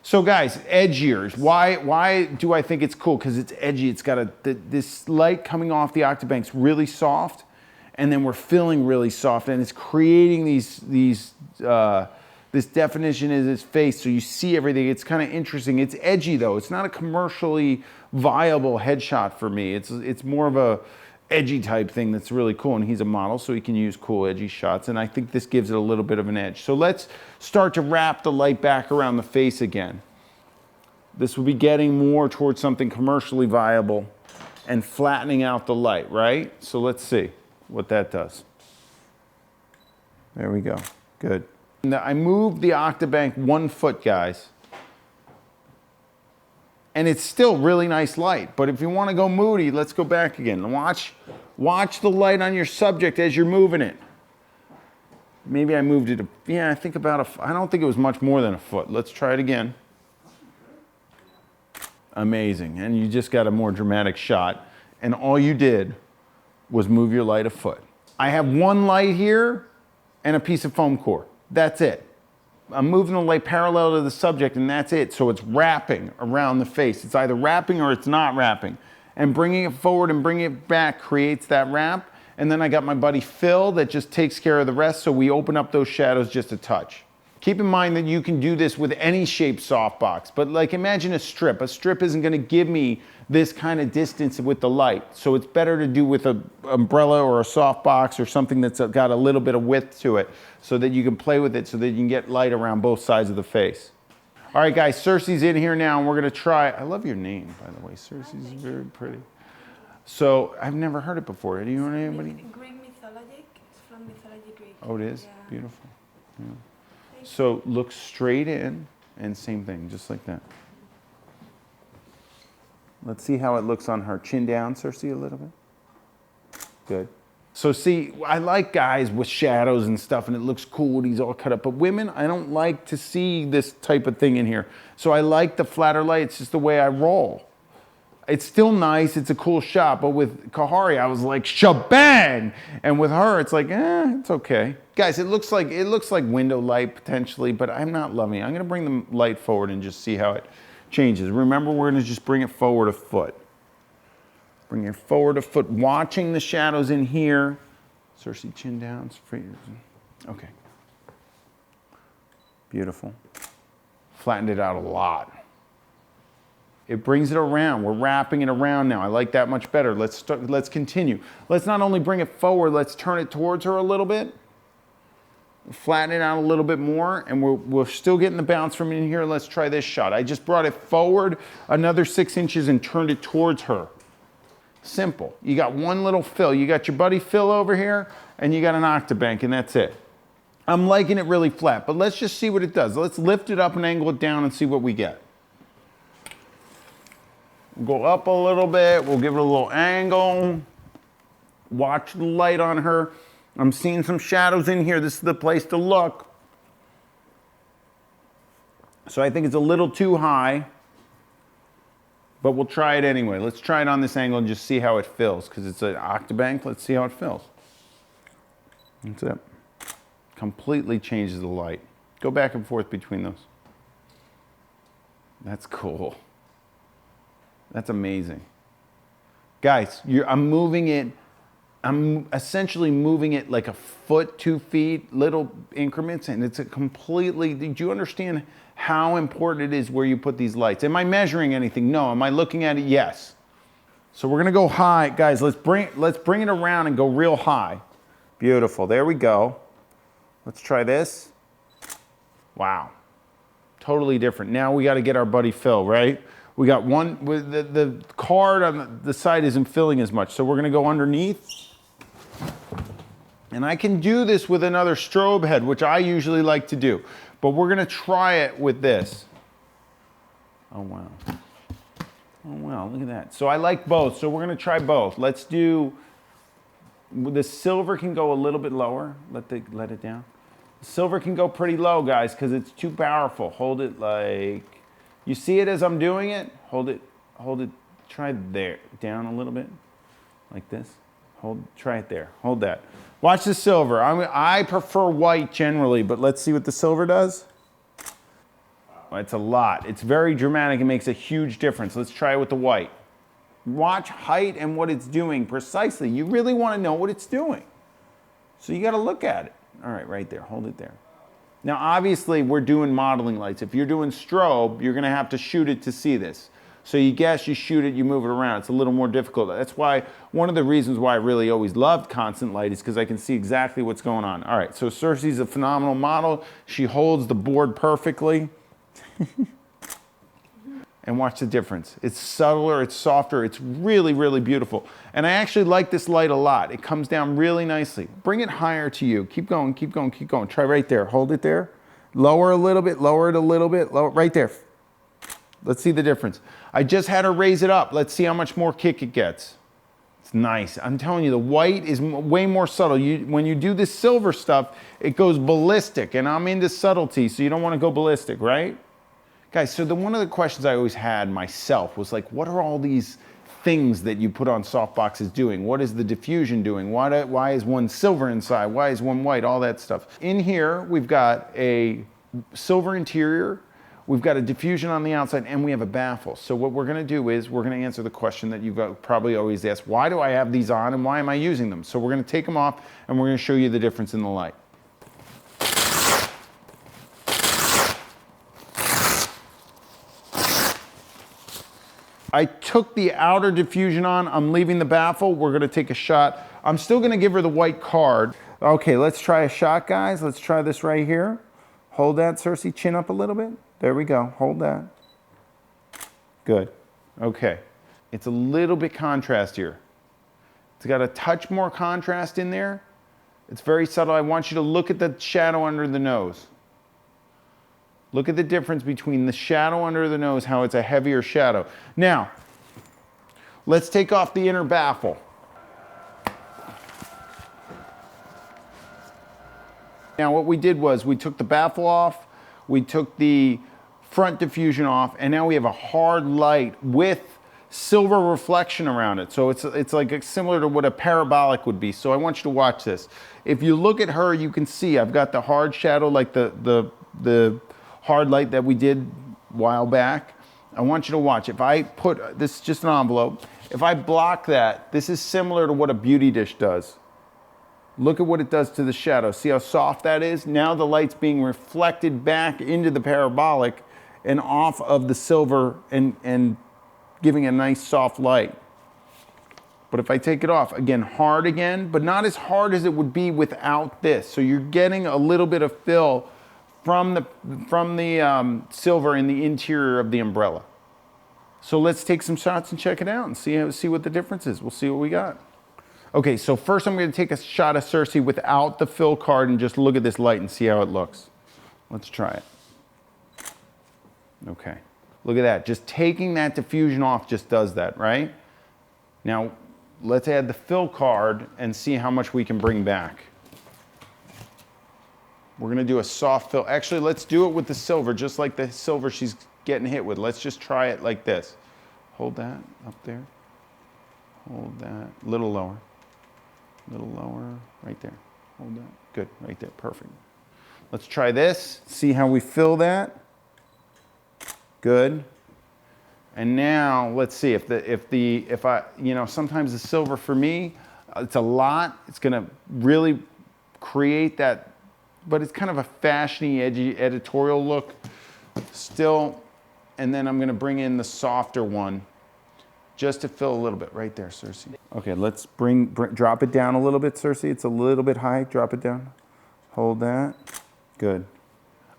So guys, edgier. Why do I think it's cool? Because it's edgy. It's got this light coming off the octabank's really soft, and then we're filling really soft, and it's creating this definition in his face, so you see everything. It's kind of interesting. It's edgy though. It's not a commercially viable headshot for me. It's more of a edgy type thing that's really cool, and he's a model, so he can use cool edgy shots, and I think this gives it a little bit of an edge. So let's start to wrap the light back around the face again. This will be getting more towards something commercially viable and flattening out the light, right? So let's see what that does. There we go. Good. Now I moved the octabank 1 foot, guys. And it's still really nice light, but if you want to go moody, let's go back again. Watch the light on your subject as you're moving it. Maybe I moved it, yeah, I think about I don't think it was much more than 1 foot. Let's try it again. Amazing, and you just got a more dramatic shot, and all you did was move your light 1 foot. I have 1 light here and a piece of foam core. That's it. I'm moving the light parallel to the subject, and that's it. So it's wrapping around the face. It's either wrapping or it's not wrapping. And bringing it forward and bringing it back creates that wrap. And then I got my buddy Phil that just takes care of the rest, so we open up those shadows just a touch. Keep in mind that you can do this with any shaped softbox, but like imagine a strip. A strip isn't gonna give me this kind of distance with the light. So it's better to do with an umbrella or a softbox or something that's got a little bit of width to it so that you can play with it so that you can get light around both sides of the face. All right, guys, Cersei's in here now, and we're gonna try, I love your name, by the way. Cersei's very pretty. So I've never heard it before. Do you know anybody? Greek mythology. It's from mythology Greek. Oh, it is? Yeah. Beautiful. Yeah. So look straight in and same thing, just like that. Let's see how it looks on her. Chin down, Cersei, a little bit. Good. So see, I like guys with shadows and stuff and it looks cool when he's all cut up. But women, I don't like to see this type of thing in here. So I like the flatter light. It's just the way I roll. It's still nice. It's a cool shot. But with Kahari, I was like, shabang! And with her, it's like, it's okay. Guys, it looks like window light potentially, but I'm not loving it. I'm going to bring the light forward and just see how it changes. Remember, we're going to just bring it forward a foot. Bring it forward a foot, watching the shadows in here. Cersei, chin down. Okay. Beautiful. Flattened it out a lot. It brings it around. We're wrapping it around now. I like that much better. Let's continue. Let's not only bring it forward, let's turn it towards her a little bit. Flatten it out a little bit more, and we're still getting the bounce from in here. Let's try this shot. I just brought it forward another 6 inches and turned it towards her. Simple. You got one little fill. You got your buddy Phil over here, and you got an octabank, and that's it. I'm liking it really flat, but let's just see what it does. Let's lift it up and angle it down and see what we get. We'll go up a little bit. We'll give it a little angle. Watch the light on her. I'm seeing some shadows in here. This is the place to look. So I think it's a little too high, but we'll try it anyway. Let's try it on this angle and just see how it fills, because it's an octabank. Let's see how it fills. That's it. Completely changes the light. Go back and forth between those. That's cool. That's amazing. Guys, I'm moving it. I'm essentially moving it like a foot, 2 feet, little increments, and it's a completely, did you understand how important it is where you put these lights? Am I measuring anything? No. Am I looking at it? Yes. So we're gonna go high. Guys, let's bring it around and go real high. Beautiful, there we go. Let's try this. Wow, totally different. Now we gotta get our buddy Phil, right? We got one, with the card on the side isn't filling as much, so we're gonna go underneath. And I can do this with another strobe head, which I usually like to do. But we're gonna try it with this. Oh, wow. Oh, wow, look at that. So I like both, so we're gonna try both. Let's do, the silver can go a little bit lower. Let it down. The silver can go pretty low, guys, because it's too powerful. Hold it like, you see it as I'm doing it? Hold it, try there, down a little bit, like this. Try it there, hold that. Watch the silver. I prefer white generally, but let's see what the silver does. It's a lot. It's very dramatic. It makes a huge difference. Let's try it with the white. Watch height and what it's doing precisely. You really want to know what it's doing. So you got to look at it. All right, right there. Hold it there. Now, obviously, we're doing modeling lights. If you're doing strobe, you're going to have to shoot it to see this. So you guess, you shoot it, you move it around. It's a little more difficult. That's why, one of the reasons why I really always loved constant light is because I can see exactly what's going on. All right, so Cersei's a phenomenal model. She holds the board perfectly. And watch the difference. It's subtler, it's softer, it's really, really beautiful. And I actually like this light a lot. It comes down really nicely. Bring it higher to you. Keep going, keep going, keep going. Try right there, hold it there. Lower a little bit, lower it a little bit, lower, right there. Let's see the difference. I just had her raise it up. Let's see how much more kick it gets. It's nice. I'm telling you, the white is way more subtle. When you do this silver stuff, it goes ballistic, and I'm into subtlety, so you don't want to go ballistic, right? Guys, so one of the questions I always had myself was like, what are all these things that you put on softboxes doing? What is the diffusion doing? Why is one silver inside? Why is one white? All that stuff. In here, we've got a silver interior. We've got a diffusion on the outside, and we have a baffle. So what we're gonna do is we're gonna answer the question that you've probably always asked, why do I have these on and why am I using them? So we're gonna take them off and we're gonna show you the difference in the light. I took the outer diffusion on, I'm leaving the baffle, we're gonna take a shot. I'm still gonna give her the white card. Okay, let's try a shot, guys. Let's try this right here. Hold that, Cersei, chin up a little bit. There we go, hold that. Good, okay. It's a little bit contrastier. It's got a touch more contrast in there. It's very subtle. I want you to look at the shadow under the nose. Look at the difference between the shadow under the nose, how it's a heavier shadow. Now, let's take off the inner baffle. Now what we did was we took the baffle off, we took the front diffusion off, and now we have a hard light with silver reflection around it. So it's like similar to what a parabolic would be. So I want you to watch this. If you look at her, you can see I've got the hard shadow, like the hard light that we did a while back. I want you to watch. If I put, this is just an envelope, if I block that, this is similar to what a beauty dish does. Look at what it does to the shadow. See how soft that is? Now the light's being reflected back into the parabolic and off of the silver and giving a nice soft light. But if I take it off, again, hard again, but not as hard as it would be without this. So you're getting a little bit of fill from the silver in the interior of the umbrella. So let's take some shots and check it out and see what the difference is. We'll see what we got. Okay, so first I'm going to take a shot of Circe without the fill card and just look at this light and see how it looks. Let's try it. Okay, look at that. Just taking that diffusion off just does that, right? Now, let's add the fill card and see how much we can bring back. We're going to do a soft fill. Actually, let's do it with the silver, just like the silver she's getting hit with. Let's just try it like this. Hold that up there. Hold that. A little lower. A little lower. Right there. Hold that. Good. Right there. Perfect. Let's try this. See how we fill that. Good. And now let's see if I, you know, sometimes the silver for me, it's a lot. It's going to really create that, but it's kind of a fashiony, edgy editorial look still. And then I'm going to bring in the softer one just to fill a little bit right there, Circe. Okay, let's drop it down a little bit, Circe. It's a little bit high. Drop it down. Hold that. Good.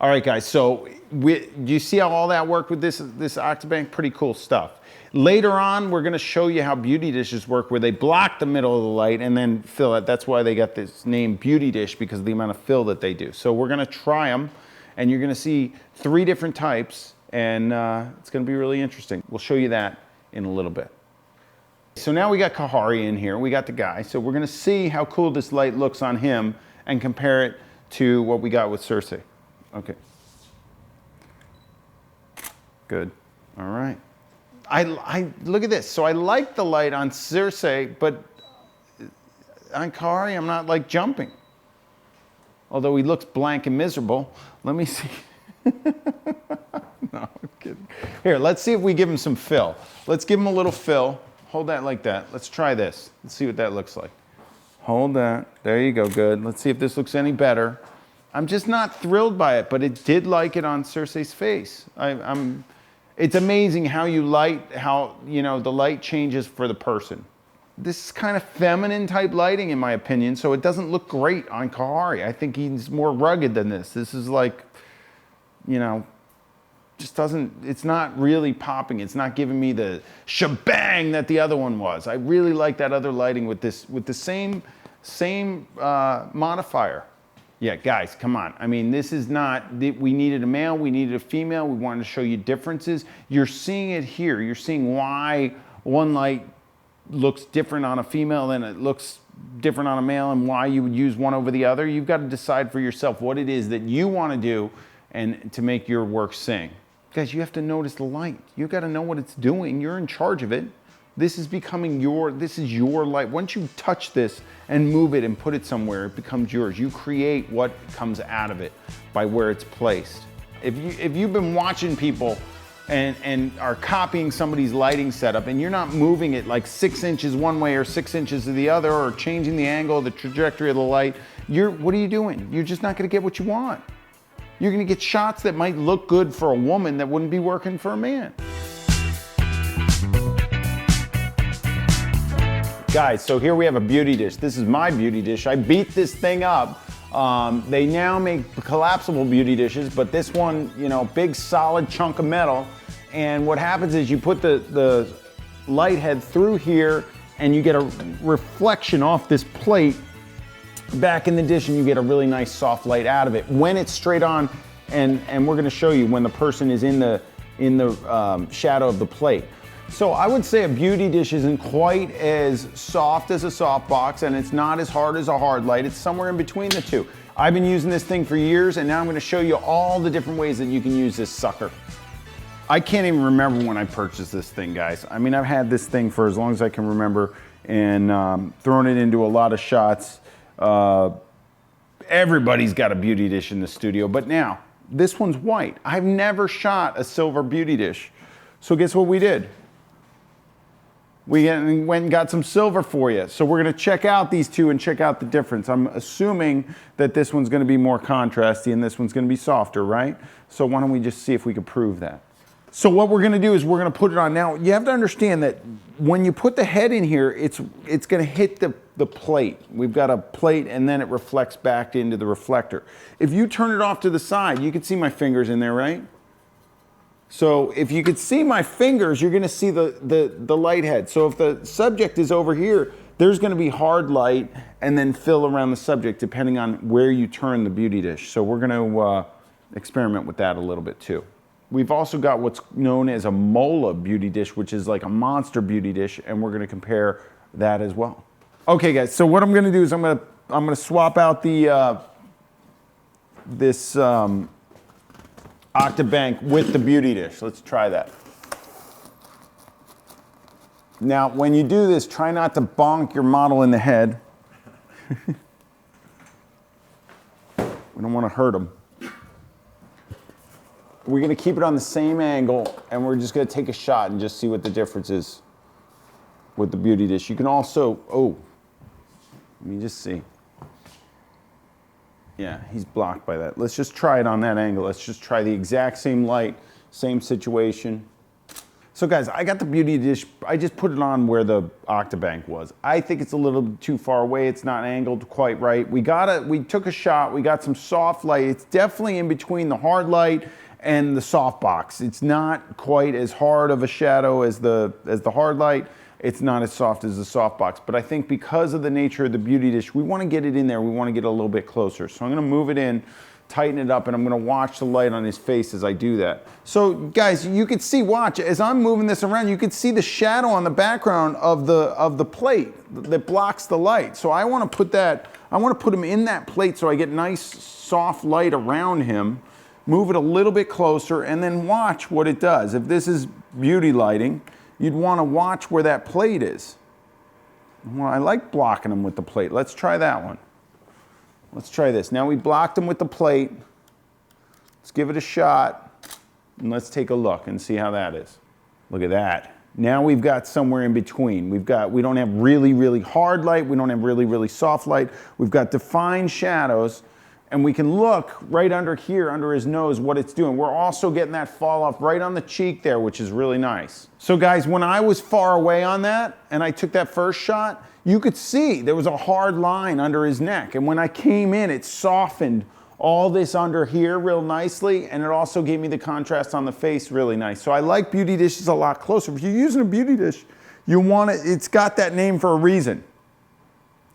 All right, guys, so do you see how all that worked with this Octabank? Pretty cool stuff. Later on, we're gonna show you how beauty dishes work, where they block the middle of the light and then fill it. That's why they got this name beauty dish, because of the amount of fill that they do. So we're gonna try them, and you're gonna see 3 different types, and it's gonna be really interesting. We'll show you that in a little bit. So now we got Kahari in here, we got the guy, so we're gonna see how cool this light looks on him and compare it to what we got with Circe. Okay. Good. All right. I look at this. So I like the light on Circe, but on Kahari, I'm not like jumping. Although he looks blank and miserable. Let me see. No, I'm kidding. Here, let's see if we give him some fill. Let's give him a little fill. Hold that like that. Let's try this. Let's see what that looks like. Hold that. There you go. Good. Let's see if this looks any better. I'm just not thrilled by it, but it did like it on Circe's face. It's amazing how you know, the light changes for the person. This is kind of feminine type lighting in my opinion, so it doesn't look great on Kahari. I think he's more rugged than this. This is like, you know, just doesn't, it's not really popping. It's not giving me the shebang that the other one was. I really like that other lighting with this, with the same modifier. Yeah, guys, come on. I mean, this is not, we needed a male, we needed a female, we wanted to show you differences. You're seeing it here. You're seeing why one light looks different on a female than it looks different on a male, and why you would use one over the other. You've got to decide for yourself what it is that you want to do and to make your work sing. Guys, you have to notice the light. You've got to know what it's doing. You're in charge of it. This is becoming this is your light. Once you touch this and move it and put it somewhere, it becomes yours. You create what comes out of it by where it's placed. If you've been watching people and are copying somebody's lighting setup, and you're not moving it like 6 inches one way or 6 inches to the other, or changing the angle, the trajectory of the light, what are you doing? You're just not gonna get what you want. You're gonna get shots that might look good for a woman that wouldn't be working for a man. Guys, so here we have a beauty dish. This is my beauty dish. I beat this thing up. They now make collapsible beauty dishes, but this one, you know, big solid chunk of metal. And what happens is you put the light head through here, and you get a reflection off this plate back in the dish, and you get a really nice soft light out of it. When it's straight on and we're gonna show you when the person is in the shadow of the plate. So I would say a beauty dish isn't quite as soft as a softbox, and it's not as hard as a hard light. It's somewhere in between the two. I've been using this thing for years, and now I'm gonna show you all the different ways that you can use this sucker. I can't even remember when I purchased this thing, guys. I mean, I've had this thing for as long as I can remember, and thrown it into a lot of shots. Everybody's got a beauty dish in the studio, but now, this one's white. I've never shot a silver beauty dish. So guess what we did? We went and got some silver for you. So we're gonna check out these two and check out the difference. I'm assuming that this one's gonna be more contrasty and this one's gonna be softer, right? So why don't we just see if we can prove that. So what we're gonna do is we're gonna put it on. Now, you have to understand that when you put the head in here, it's gonna hit the plate. We've got a plate and then it reflects back into the reflector. If you turn it off to the side, you can see my fingers in there, right? So if you could see my fingers, you're gonna see the light head. So if the subject is over here, there's gonna be hard light and then fill around the subject depending on where you turn the beauty dish. So we're gonna experiment with that a little bit too. We've also got what's known as a Mola beauty dish, which is like a monster beauty dish, and we're gonna compare that as well. Okay guys, so what I'm gonna do is I'm gonna swap out the this Octabank with the beauty dish. Let's try that. Now, when you do this, try not to bonk your model in the head. We don't want to hurt them. We're going to keep it on the same angle, and we're just going to take a shot and just see what the difference is with the beauty dish. You can also, oh, let me just see. Yeah, he's blocked by that. Let's just try it on that angle. Let's just try the exact same light, same situation. So guys, I got the beauty dish. I just put it on where the Octabank was. I think it's a little too far away. It's not angled quite right. We took a shot. We got some soft light. It's definitely in between the hard light and the softbox. It's not quite as hard of a shadow as the hard light. It's not as soft as the softbox, but I think because of the nature of the beauty dish, we want to get it in there. We want to get it a little bit closer. So I'm going to move it in, tighten it up, and I'm going to watch the light on his face as I do that. So guys, you can see, watch, as I'm moving this around, you can see the shadow on the background of the plate that blocks the light. So I want to put him in that plate so I get nice soft light around him, move it a little bit closer, and then watch what it does. If this is beauty lighting, you'd want to watch where that plate is. Well, I like blocking them with the plate. Let's try that one. Let's try this. Now we blocked them with the plate. Let's give it a shot, and let's take a look and see how that is. Look at that. Now we've got somewhere in between. We don't have really, really hard light. We don't have really, really soft light. We've got defined shadows, and we can look right under here, under his nose, what it's doing. We're also getting that fall off right on the cheek there, which is really nice. So guys, when I was far away on that, and I took that first shot, you could see there was a hard line under his neck. And when I came in, it softened all this under here real nicely, and it also gave me the contrast on the face really nice. So I like beauty dishes a lot closer. If you're using a beauty dish, you want it, it's got that name for a reason.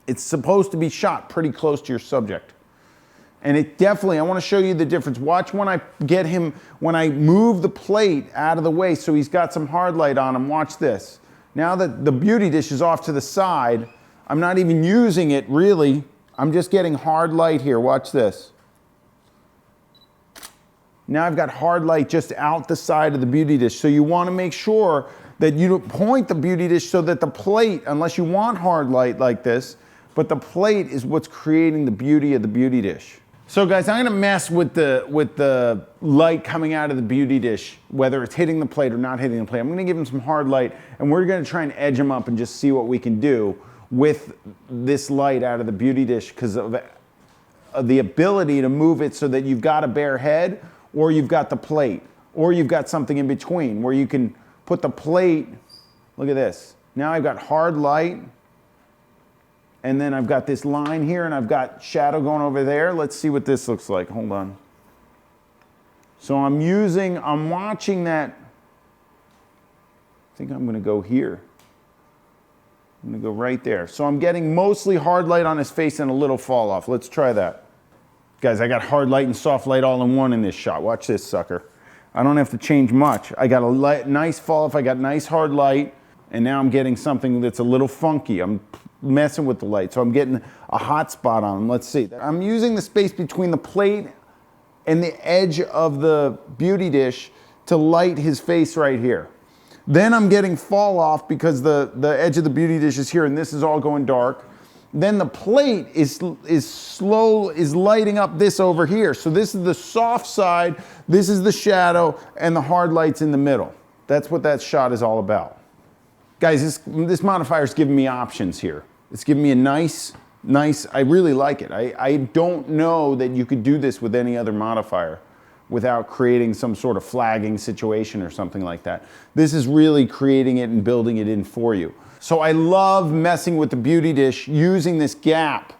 It's supposed to be shot pretty close to your subject. And it definitely, I want to show you the difference. Watch when I get him, when I move the plate out of the way so he's got some hard light on him. Watch this. Now that the beauty dish is off to the side, I'm not even using it really. I'm just getting hard light here. Watch this. Now I've got hard light just out the side of the beauty dish. So you want to make sure that you don't point the beauty dish so that the plate, unless you want hard light like this, but the plate is what's creating the beauty of the beauty dish. So guys, I'm gonna mess with the light coming out of the beauty dish, whether it's hitting the plate or not hitting the plate. I'm gonna give him some hard light, and we're gonna try and edge him up and just see what we can do with this light out of the beauty dish because of the ability to move it so that you've got a bare head, or you've got the plate, or you've got something in between where you can put the plate, look at this. Now I've got hard light, and then I've got this line here, and I've got shadow going over there. Let's see what this looks like. Hold on. So I'm watching that. I think I'm gonna go here. I'm gonna go right there. So I'm getting mostly hard light on his face and a little fall off. Let's try that. Guys, I got hard light and soft light all in one in this shot. Watch this sucker. I don't have to change much. I got a nice fall off, I got nice hard light, and now I'm getting something that's a little funky. I'm messing with the light, so I'm getting a hot spot on them. Let's see. I'm using the space between the plate and the edge of the beauty dish to light his face right here. Then I'm getting fall off because the edge of the beauty dish is here and this is all going dark. Then the plate is lighting up this over here. So this is the soft side, this is the shadow, and the hard light's in the middle. That's what that shot is all about. Guys, this modifier is giving me options here. It's giving me a nice, I really like it. I don't know that you could do this with any other modifier without creating some sort of flagging situation or something like that. This is really creating it and building it in for you. So I love messing with the beauty dish, using this gap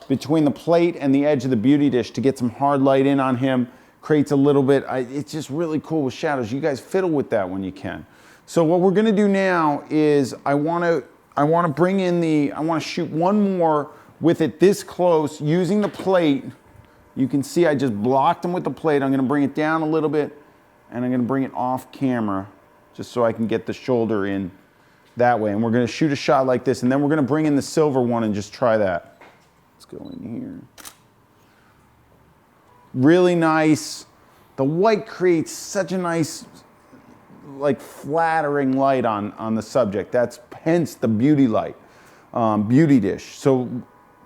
between the plate and the edge of the beauty dish to get some hard light in on him. Creates a little bit, it's just really cool with shadows. You guys fiddle with that when you can. So what we're gonna do now is I wanna shoot one more with it this close using the plate. You can see I just blocked him with the plate. I'm gonna bring it down a little bit and I'm gonna bring it off camera just so I can get the shoulder in that way. And we're gonna shoot a shot like this and then we're gonna bring in the silver one and just try that. Let's go in here. Really nice. The white creates such a nice, like flattering light on the subject. That's hence the beauty light, beauty dish. So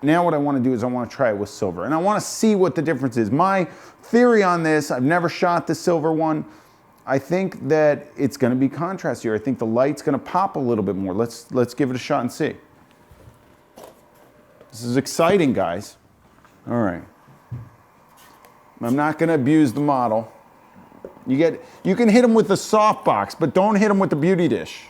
now what I want to do is I want to try it with silver and I want to see what the difference is. My theory on this, I've never shot the silver one. I think that it's going to be contrast here. I think the light's going to pop a little bit more. Let's give it a shot and see. This is exciting, guys. All right. I'm not going to abuse the model. You can hit them with the softbox, but don't hit them with the beauty dish.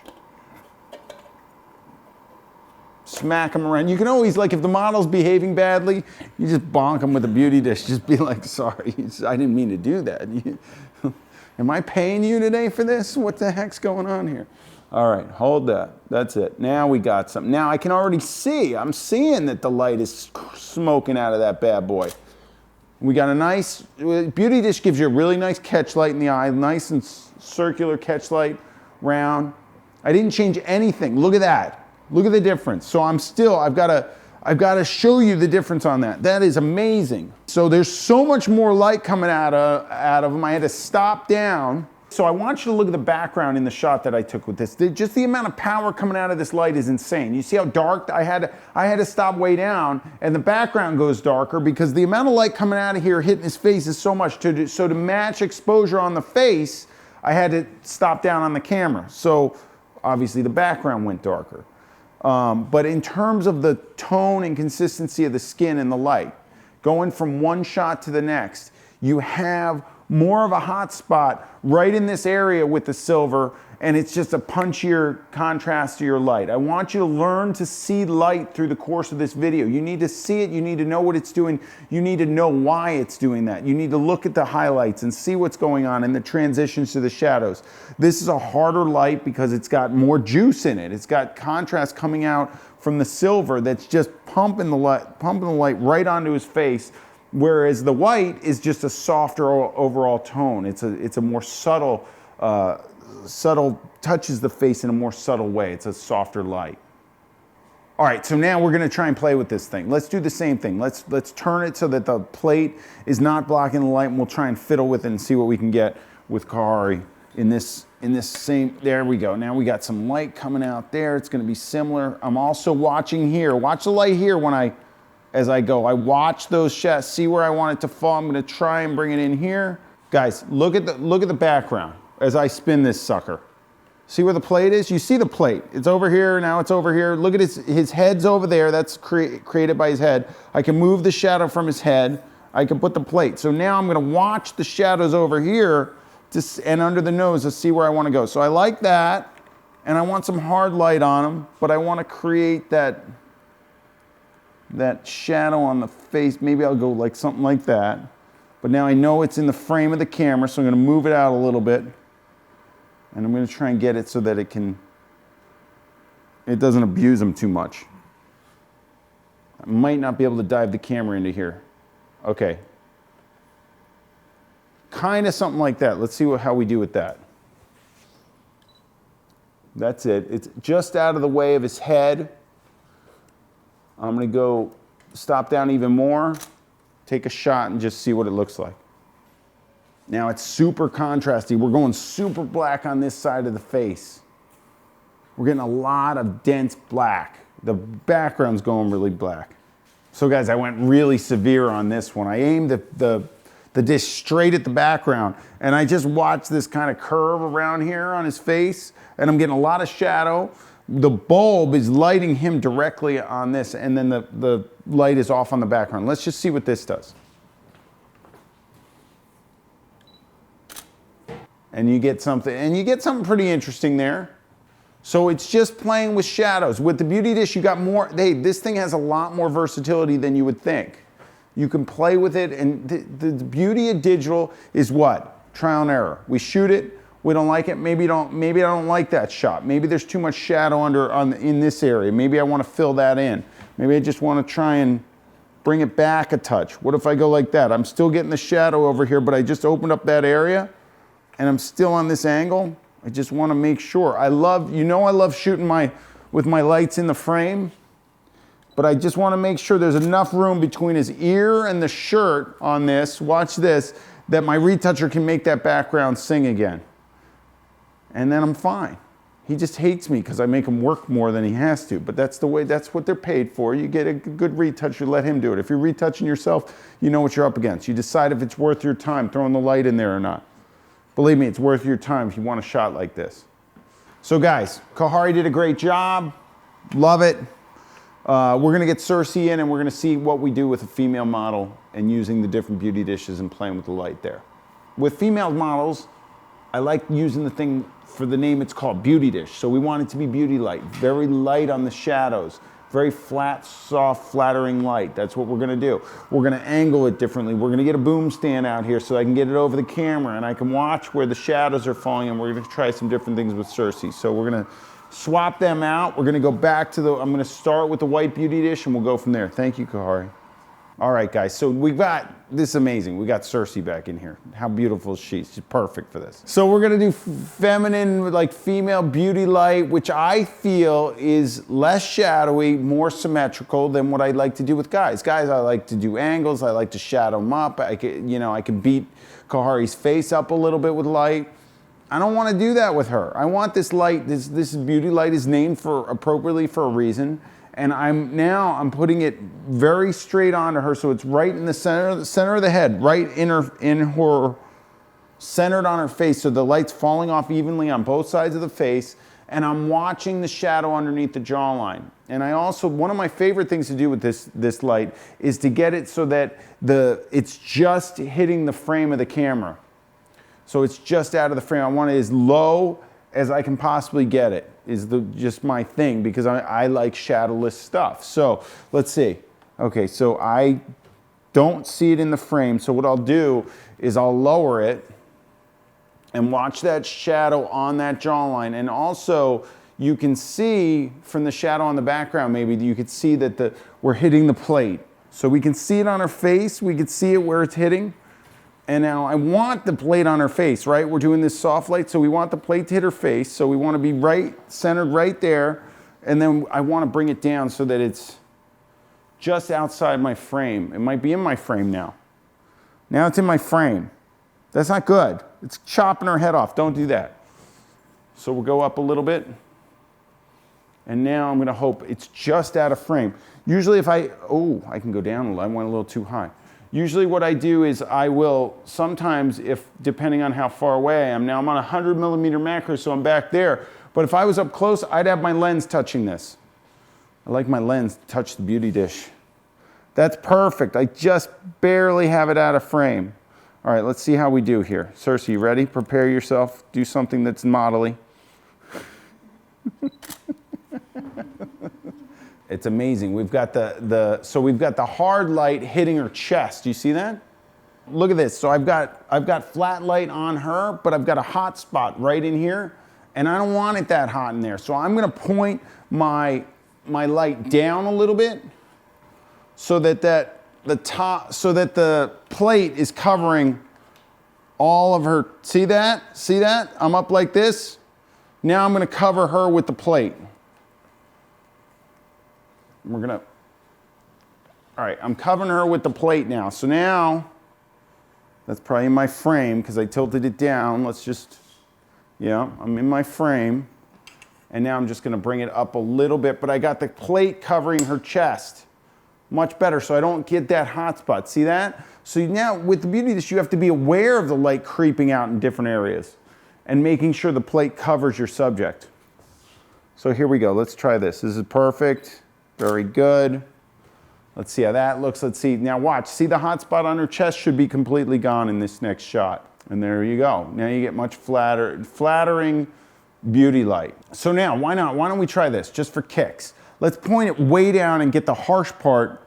Smack them around. You can always, like, if the model's behaving badly, you just bonk them with the beauty dish. Just be like, sorry, I didn't mean to do that. Am I paying you today for this? What the heck's going on here? All right, hold that. That's it. Now we got something. Now I can already see. I'm seeing that the light is smoking out of that bad boy. We got a nice, beauty dish gives you a really nice catch light in the eye, nice and circular catch light, round. I didn't change anything. Look at that. Look at the difference. So I've got to show you the difference on that. That is amazing. So there's so much more light coming out of them. I had to stop down. So I want you to look at the background in the shot that I took with this. Just the amount of power coming out of this light is insane. You see how dark I had to stop way down and the background goes darker because the amount of light coming out of here hitting his face is so much. So to match exposure on the face, I had to stop down on the camera. So obviously the background went darker. But in terms of the tone and consistency of the skin and the light, going from one shot to the next, you have more of a hot spot right in this area with the silver, and it's just a punchier contrast to your light. I want you to learn to see light through the course of this video. You need to see it, you need to know what it's doing, you need to know why it's doing that. You need to look at the highlights and see what's going on and the transitions to the shadows. This is a harder light because it's got more juice in it. It's got contrast coming out from the silver that's just pumping the light right onto his face. Whereas the white is just a softer overall tone. It's a more subtle, touches the face in a more subtle way. It's a softer light. All right, so now we're gonna try and play with this thing. Let's do the same thing. Let's turn it so that the plate is not blocking the light, and we'll try and fiddle with it and see what we can get with Kahari in this same, there we go. Now we got some light coming out there. It's gonna be similar. I'm also watching here. Watch the light here as I go. I watch those shots, see where I want it to fall. I'm gonna try and bring it in here. Guys, look at the background as I spin this sucker. See where the plate is? You see the plate. It's over here, now it's over here. Look at his head's over there. That's created by his head. I can move the shadow from his head. I can put the plate. So now I'm gonna watch the shadows over here and under the nose to see where I wanna go. So I like that, and I want some hard light on him, but I wanna create that shadow on the face. Maybe I'll go like something like that. But now I know it's in the frame of the camera, so I'm gonna move it out a little bit. And I'm gonna try and get it so that it doesn't abuse them too much. I might not be able to dive the camera into here. Okay, kind of something like that. Let's see how we do with that. That's it. It's just out of the way of his head. I'm going to go stop down even more, take a shot, and just see what it looks like. Now it's super contrasty. We're going super black on this side of the face. We're getting a lot of dense black. The background's going really black. So guys, I went really severe on this one. I aimed the dish straight at the background, and I just watched this kind of curve around here on his face, and I'm getting a lot of shadow. The bulb is lighting him directly on this, and then the light is off on the background. Let's just see what this does. And you get something pretty interesting there. So it's just playing with shadows. With the Beauty Dish, you got more. Hey, this thing has a lot more versatility than you would think. You can play with it, and the beauty of digital is what? Trial and error. We shoot it, we don't like it. Maybe I don't like that shot. Maybe there's too much shadow in this area. Maybe I want to fill that in. Maybe I just want to try and bring it back a touch. What if I go like that? I'm still getting the shadow over here, but I just opened up that area, and I'm still on this angle. I just want to make sure. I love shooting with my lights in the frame, but I just want to make sure there's enough room between his ear and the shirt on this, watch this, that my retoucher can make that background sing again. And then I'm fine. He just hates me because I make him work more than he has to, but that's what they're paid for. You get a good retoucher, let him do it. If you're retouching yourself, you know what you're up against. You decide if it's worth your time throwing the light in there or not. Believe me, it's worth your time if you want a shot like this. So guys, Kahari did a great job. Love it. We're going to get Cersei in, and we're going to see what we do with a female model and using the different beauty dishes and playing with the light there. With female models, I like using the thing for the name it's called, Beauty Dish. So we want it to be beauty light, very light on the shadows. Very flat, soft, flattering light. That's what we're gonna do. We're gonna angle it differently. We're gonna get a boom stand out here so I can get it over the camera and I can watch where the shadows are falling, and we're gonna try some different things with Cersei. So we're gonna swap them out. We're gonna go back to I'm gonna start with the white Beauty Dish and we'll go from there. Thank you, Kahari. All right, guys, so this is amazing. We got Cersei back in here. How beautiful is she? She's perfect for this. So we're gonna do feminine, like female beauty light, which I feel is less shadowy, more symmetrical than what I like to do with guys. Guys, I like to do angles. I like to shadow them up. I can beat Kahari's face up a little bit with light. I don't want to do that with her. I want this light, this beauty light is named appropriately for a reason. And I'm putting it very straight onto her, so it's right in the center of the head, right in her, centered on her face, so the light's falling off evenly on both sides of the face, and I'm watching the shadow underneath the jawline. And I also, one of my favorite things to do with this light is to get it so that it's just hitting the frame of the camera. So it's just out of the frame. I want it as low as I can possibly get it, is just my thing, because I like shadowless stuff. So let's see. Okay, so I don't see it in the frame, so what I'll do is I'll lower it and watch that shadow on that jawline. And also you can see from the shadow on the background, maybe you could see that we're hitting the plate. So we can see it on her face, we can see it where it's hitting. And now I want the plate on her face, right? We're doing this soft light, so we want the plate to hit her face. So we want to be centered right there. And then I want to bring it down so that it's just outside my frame. It might be in my frame now. Now it's in my frame. That's not good. It's chopping her head off. Don't do that. So we'll go up a little bit. And now I'm going to hope it's just out of frame. Usually if I can go down a little. I went a little too high. Usually what I do is I will sometimes, depending on how far away I am, now I'm on a 100mm macro, so I'm back there. But if I was up close, I'd have my lens touching this. I like my lens to touch the Beauty Dish. That's perfect. I just barely have it out of frame. All right, let's see how we do here. Cersei, you ready? Prepare yourself. Do something that's modelly. It's amazing. We've got we've got the hard light hitting her chest. Do you see that? Look at this. So I've got flat light on her, but I've got a hot spot right in here, and I don't want it that hot in there. So I'm going to point my light down a little bit so that the plate is covering all of her, see that? See that? I'm up like this. Now I'm gonna cover her with the plate. We're gonna, all right, I'm covering her with the plate now. So now, that's probably in my frame because I tilted it down. Let's just, yeah, I'm in my frame. And now I'm just gonna bring it up a little bit, but I got the plate covering her chest. Much better, so I don't get that hot spot. See that? So now with the Beauty Dish, you have to be aware of the light creeping out in different areas and making sure the plate covers your subject. So here we go, let's try this. This is perfect, very good. Let's see how that looks. Let's see, now watch, see the hot spot on her chest should be completely gone in this next shot. And there you go. Now you get much flattering beauty light. So now, why not? Why don't we try this just for kicks? Let's point it way down and get the harsh part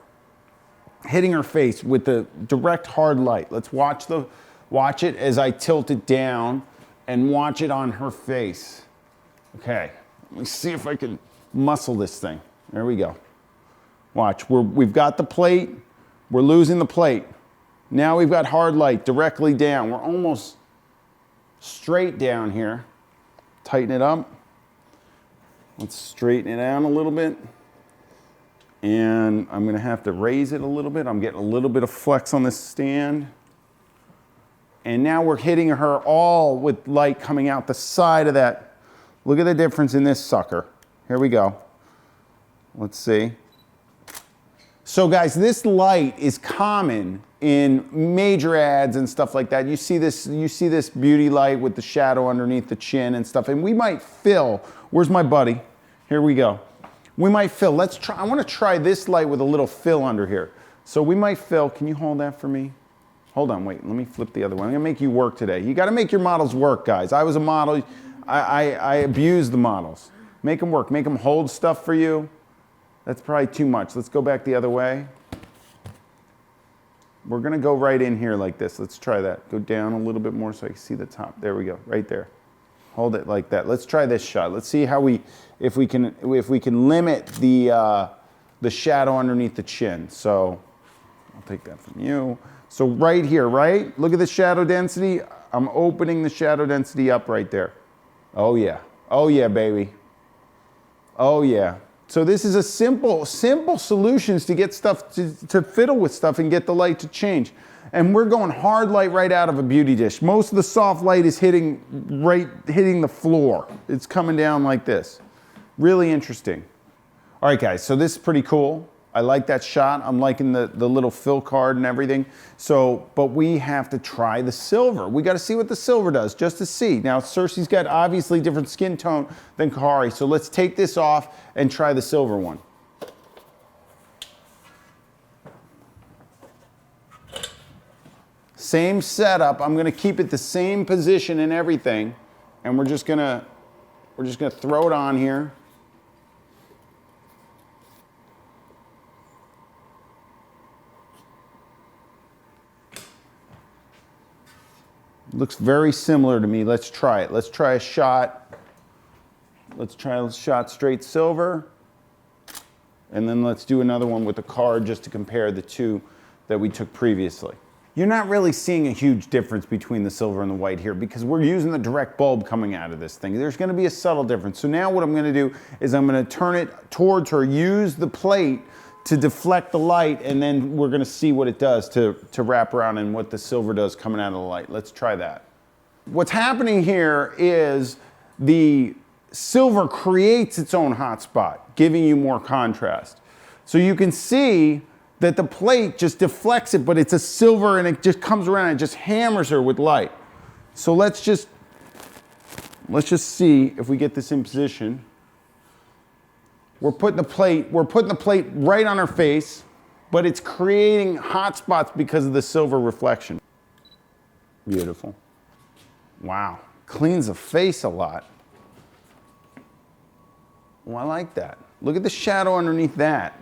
hitting her face with the direct hard light. Let's watch it as I tilt it down and watch it on her face. Okay, let me see if I can muscle this thing. There we go. Watch, we've got the plate, we're losing the plate. Now we've got hard light directly down. We're almost straight down here. Tighten it up. Let's straighten it out a little bit. And I'm gonna have to raise it a little bit. I'm getting a little bit of flex on this stand. And now we're hitting her all with light coming out the side of that. Look at the difference in this sucker. Here we go. Let's see. So guys, this light is common in major ads and stuff like that. You see this beauty light with the shadow underneath the chin and stuff. And we might fill, where's my buddy? Here we go. We might fill, let's try, I wanna try this light with a little fill under here. So we might fill, can you hold that for me? Hold on, wait, let me flip the other one. I'm gonna make you work today. You gotta make your models work, guys. I was a model, I abused the models. Make them work, make them hold stuff for you. That's probably too much. Let's go back the other way. We're gonna go right in here like this. Let's try that. Go down a little bit more so I can see the top. There we go, right there. Hold it like that. Let's try this shot. Let's see how if we can limit the shadow underneath the chin. So I'll take that from you. So right here, right? Look at the shadow density. I'm opening the shadow density up right there. Oh yeah. Oh yeah, baby. Oh yeah. So this is a simple solutions to get stuff, to fiddle with stuff and get the light to change. And we're going hard light right out of a Beauty Dish. Most of the soft light is hitting the floor. It's coming down like this. Really interesting. All right guys, so this is pretty cool. I like that shot. I'm liking the little fill card and everything. So, but we have to try the silver. We got to see what the silver does just to see. Now, Cersei's got obviously different skin tone than Kari. So let's take this off and try the silver one. Same setup. I'm going to keep it the same position and everything. And we're just going to throw it on here. Looks very similar to me. Let's try it. Let's try a shot. Let's try a shot straight silver. And then let's do another one with the card just to compare the two that we took previously. You're not really seeing a huge difference between the silver and the white here because we're using the direct bulb coming out of this thing. There's gonna be a subtle difference. So now what I'm gonna do is I'm gonna turn it towards her, use the plate to deflect the light, and then we're gonna see what it does to wrap around and what the silver does coming out of the light. Let's try that. What's happening here is the silver creates its own hotspot, giving you more contrast. So you can see that the plate just deflects it, but it's a silver and it just comes around and just hammers her with light. So let's just see if we get this in position. We're putting the plate right on her face, but it's creating hot spots because of the silver reflection. Beautiful. Wow, cleans the face a lot. Well, I like that. Look at the shadow underneath that.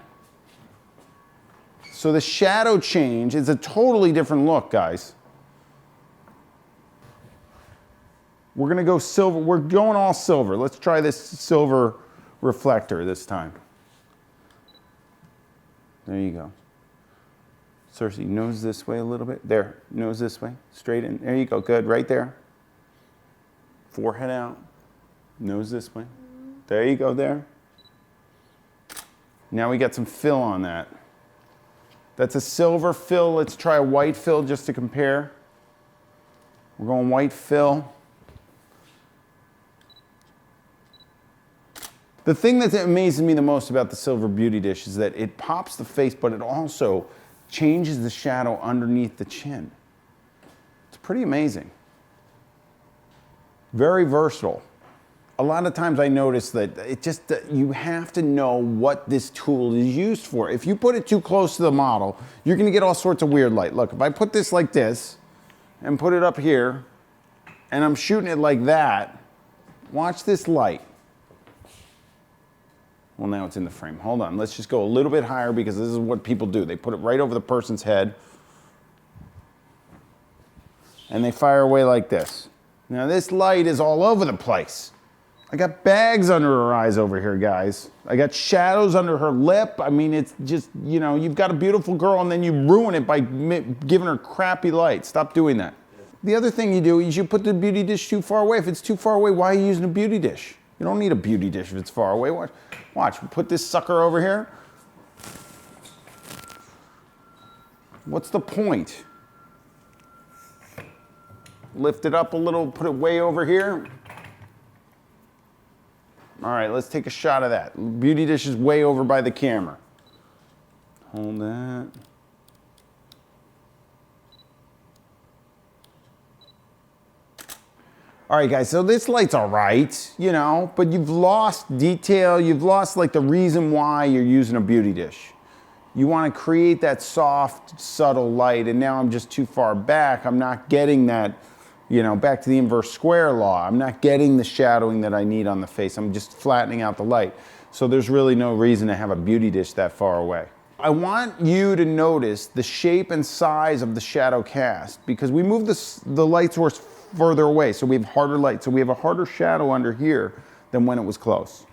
So the shadow change is a totally different look, guys. We're gonna go silver, we're going all silver. Let's try this silver reflector this time. There you go. Cersei, nose this way a little bit. There, nose this way, straight in. There you go, good, right there. Forehead out, nose this way. There you go, there. Now we got some fill on that. That's a silver fill. Let's try a white fill just to compare. We're going white fill. The thing that amazes me the most about the silver beauty dish is that it pops the face, but it also changes the shadow underneath the chin. It's pretty amazing. Very versatile. A lot of times I notice that you have to know what this tool is used for. If you put it too close to the model, you're gonna get all sorts of weird light. Look, if I put this like this and put it up here and I'm shooting it like that, watch this light. Well, now it's in the frame. Hold on, let's just go a little bit higher because this is what people do. They put it right over the person's head and they fire away like this. Now this light is all over the place. I got bags under her eyes over here, guys. I got shadows under her lip. I mean, it's just, you know, you've got a beautiful girl and then you ruin it by giving her crappy light. Stop doing that. The other thing you do is you put the beauty dish too far away. If it's too far away, why are you using a beauty dish? You don't need a beauty dish if it's far away. Watch, put this sucker over here. What's the point? Lift it up a little, put it way over here. All right, let's take a shot of that. Beauty dish is way over by the camera. Hold that. All right, guys, so this light's all right, you know, but you've lost detail. You've lost like the reason why you're using a beauty dish. You want to create that soft, subtle light, and now I'm just too far back. I'm not getting that, you know, back to the inverse square law. I'm not getting the shadowing that I need on the face. I'm just flattening out the light. So there's really no reason to have a beauty dish that far away. I want you to notice the shape and size of the shadow cast because we moved the light source further away, so we have harder light. So we have a harder shadow under here than when it was close.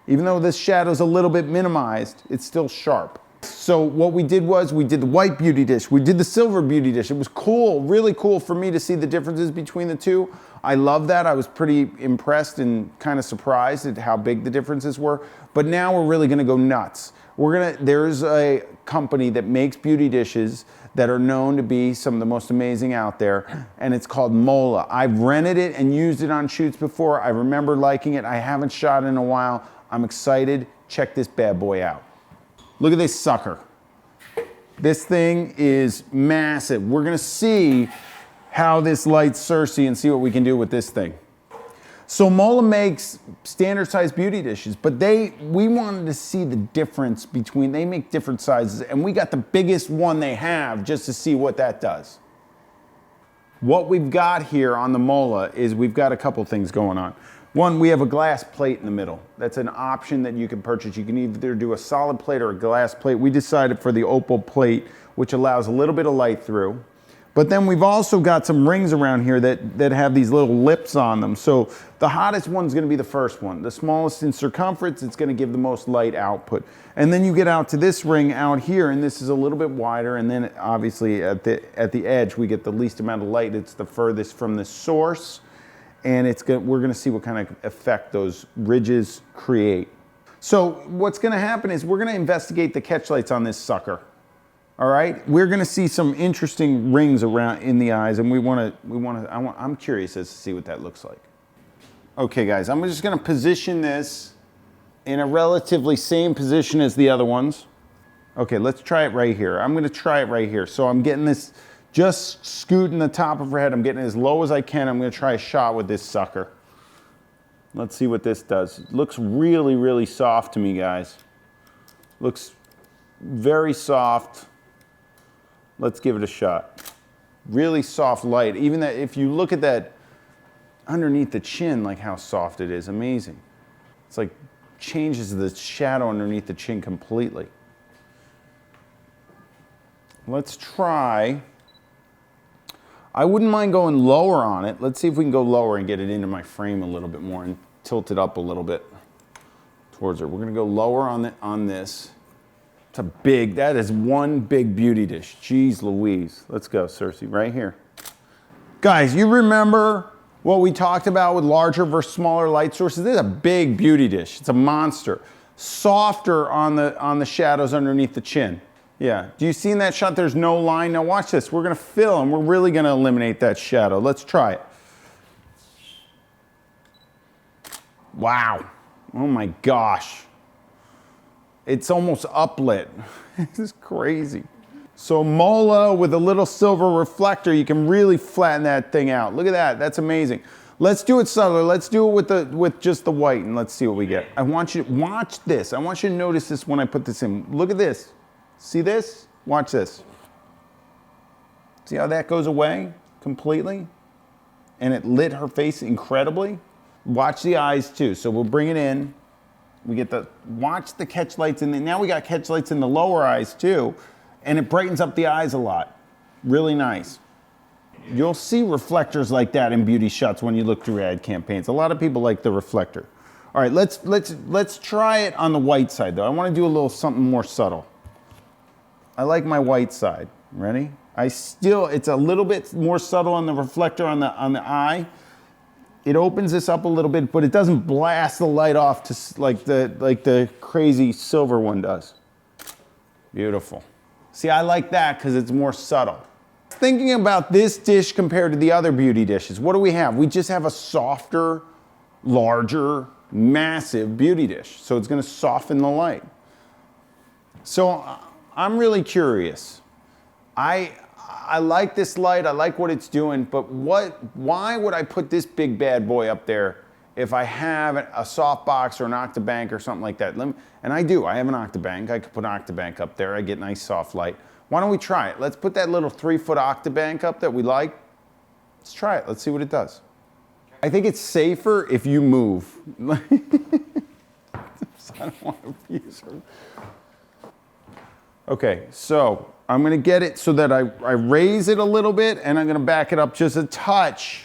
Even though this shadow's a little bit minimized, it's still sharp. So what we did was we did the white beauty dish, we did the silver beauty dish. It was cool, really cool for me to see the differences between the two. I love that. I was pretty impressed and kind of surprised at how big the differences were. But now we're really gonna go nuts. There's a company that makes beauty dishes that are known to be some of the most amazing out there, and it's called Mola. I've rented it and used it on shoots before. I remember liking it. I haven't shot in a while. I'm excited. Check this bad boy out. Look at this sucker. This thing is massive. We're gonna see how this lights Cersei and see what we can do with this thing. So Mola makes standard size beauty dishes, but we wanted to see the difference between, they make different sizes, and we got the biggest one they have just to see what that does. What we've got here on the Mola is we've got a couple things going on. One, we have a glass plate in the middle. That's an option that you can purchase. You can either do a solid plate or a glass plate. We decided for the opal plate, which allows a little bit of light through. But then we've also got some rings around here that have these little lips on them. So the hottest one's gonna be the first one. The smallest in circumference, it's gonna give the most light output. And then you get out to this ring out here, and this is a little bit wider, and then obviously at the edge, we get the least amount of light. It's the furthest from the source, and we're gonna see what kind of effect those ridges create. So what's gonna happen is we're gonna investigate the catch lights on this sucker. All right, we're gonna see some interesting rings around in the eyes, and I'm curious as to see what that looks like. Okay guys, I'm just gonna position this in a relatively same position as the other ones. Okay, let's try it right here. I'm gonna try it right here. So I'm getting this, just scooting the top of her head. I'm getting it as low as I can. I'm gonna try a shot with this sucker. Let's see what this does. It looks really, really soft to me, guys. Looks very soft. Let's give it a shot. Really soft light. Even that, if you look at that underneath the chin, like how soft it is, amazing. It's like changes the shadow underneath the chin completely. Let's try. I wouldn't mind going lower on it. Let's see if we can go lower and get it into my frame a little bit more and tilt it up a little bit towards her. We're gonna go lower on this. It's a big, that is one big beauty dish. Jeez Louise. Let's go, Cersei, right here. Guys, you remember what we talked about with larger versus smaller light sources? This is a big beauty dish. It's a monster. Softer on the shadows underneath the chin. Yeah, do you see in that shot there's no line? Now watch this, we're gonna fill and we're really gonna eliminate that shadow. Let's try it. Wow, oh my gosh. It's almost uplit. This is crazy. So Mola with a little silver reflector, you can really flatten that thing out. Look at that, that's amazing. Let's do it subtler. Let's do it with just the white and let's see what we get. I want you to watch this. I want you to notice this when I put this in. Look at this. See this? Watch this. See how that goes away completely? And it lit her face incredibly. Watch the eyes too. So we'll bring it in. We get watch the catch lights in now we got catch lights in the lower eyes too. And it brightens up the eyes a lot. Really nice. You'll see reflectors like that in beauty shots when you look through ad campaigns. A lot of people like the reflector. All right, let's try it on the white side though. I want to do a little something more subtle. I like my white side. Ready? It's a little bit more subtle on the reflector on the eye. It opens this up a little bit, but it doesn't blast the light off to like the crazy silver one does. Beautiful. See, I like that because it's more subtle. Thinking about this dish compared to the other beauty dishes, what do we have? We just have a softer, larger, massive beauty dish. So it's going to soften the light. So I'm really curious. I like this light, I like what it's doing, but why would I put this big bad boy up there if I have a softbox or an Octabank or something like that? And I do, I have an Octabank. I could put an Octabank up there, I get nice soft light. Why don't we try it? Let's put that little 3-foot Octabank up that we like. Let's try it, let's see what it does. I think it's safer if you move. I don't want to use her. Okay, so I'm gonna get it so that I raise it a little bit and I'm gonna back it up just a touch.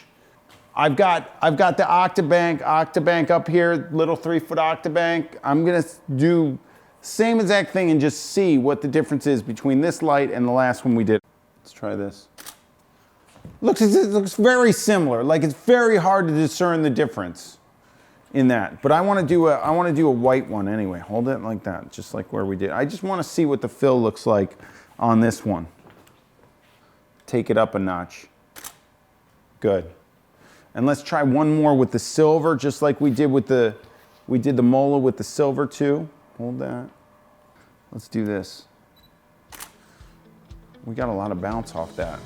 I've got the Octabank up here, little 3-foot Octabank. I'm gonna do same exact thing and just see what the difference is between this light and the last one we did. Let's try this. It looks very similar, like it's very hard to discern the difference in that. But I want to do a white one anyway. Hold it like that, just like where we did. I just want to see what the fill looks like on this one. Take it up a notch. Good. And let's try one more with the silver, just like we did the Mola with the silver too. Hold that. Let's do this. We got a lot of bounce off that.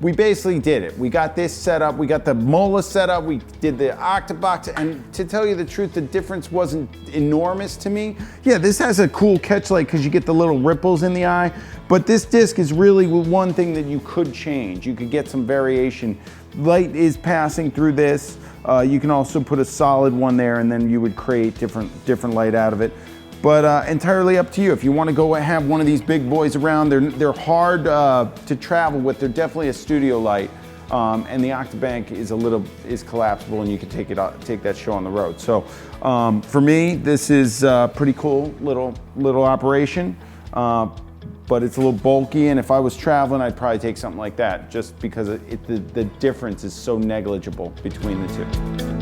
We basically did it. We got this set up, we got the Mola set up, we did the Octabox, and to tell you the truth, the difference wasn't enormous to me. Yeah, this has a cool catch light because you get the little ripples in the eye, but this disc is really one thing that you could change. You could get some variation. Light is passing through this. You can also put a solid one there and then you would create different light out of it. But entirely up to you. If you want to go have one of these big boys around, they're hard to travel with. They're definitely a studio light, and the Octabank is collapsible, and you can take that show on the road. So for me, this is a pretty cool little operation, but it's a little bulky. And if I was traveling, I'd probably take something like that, just because the difference is so negligible between the two.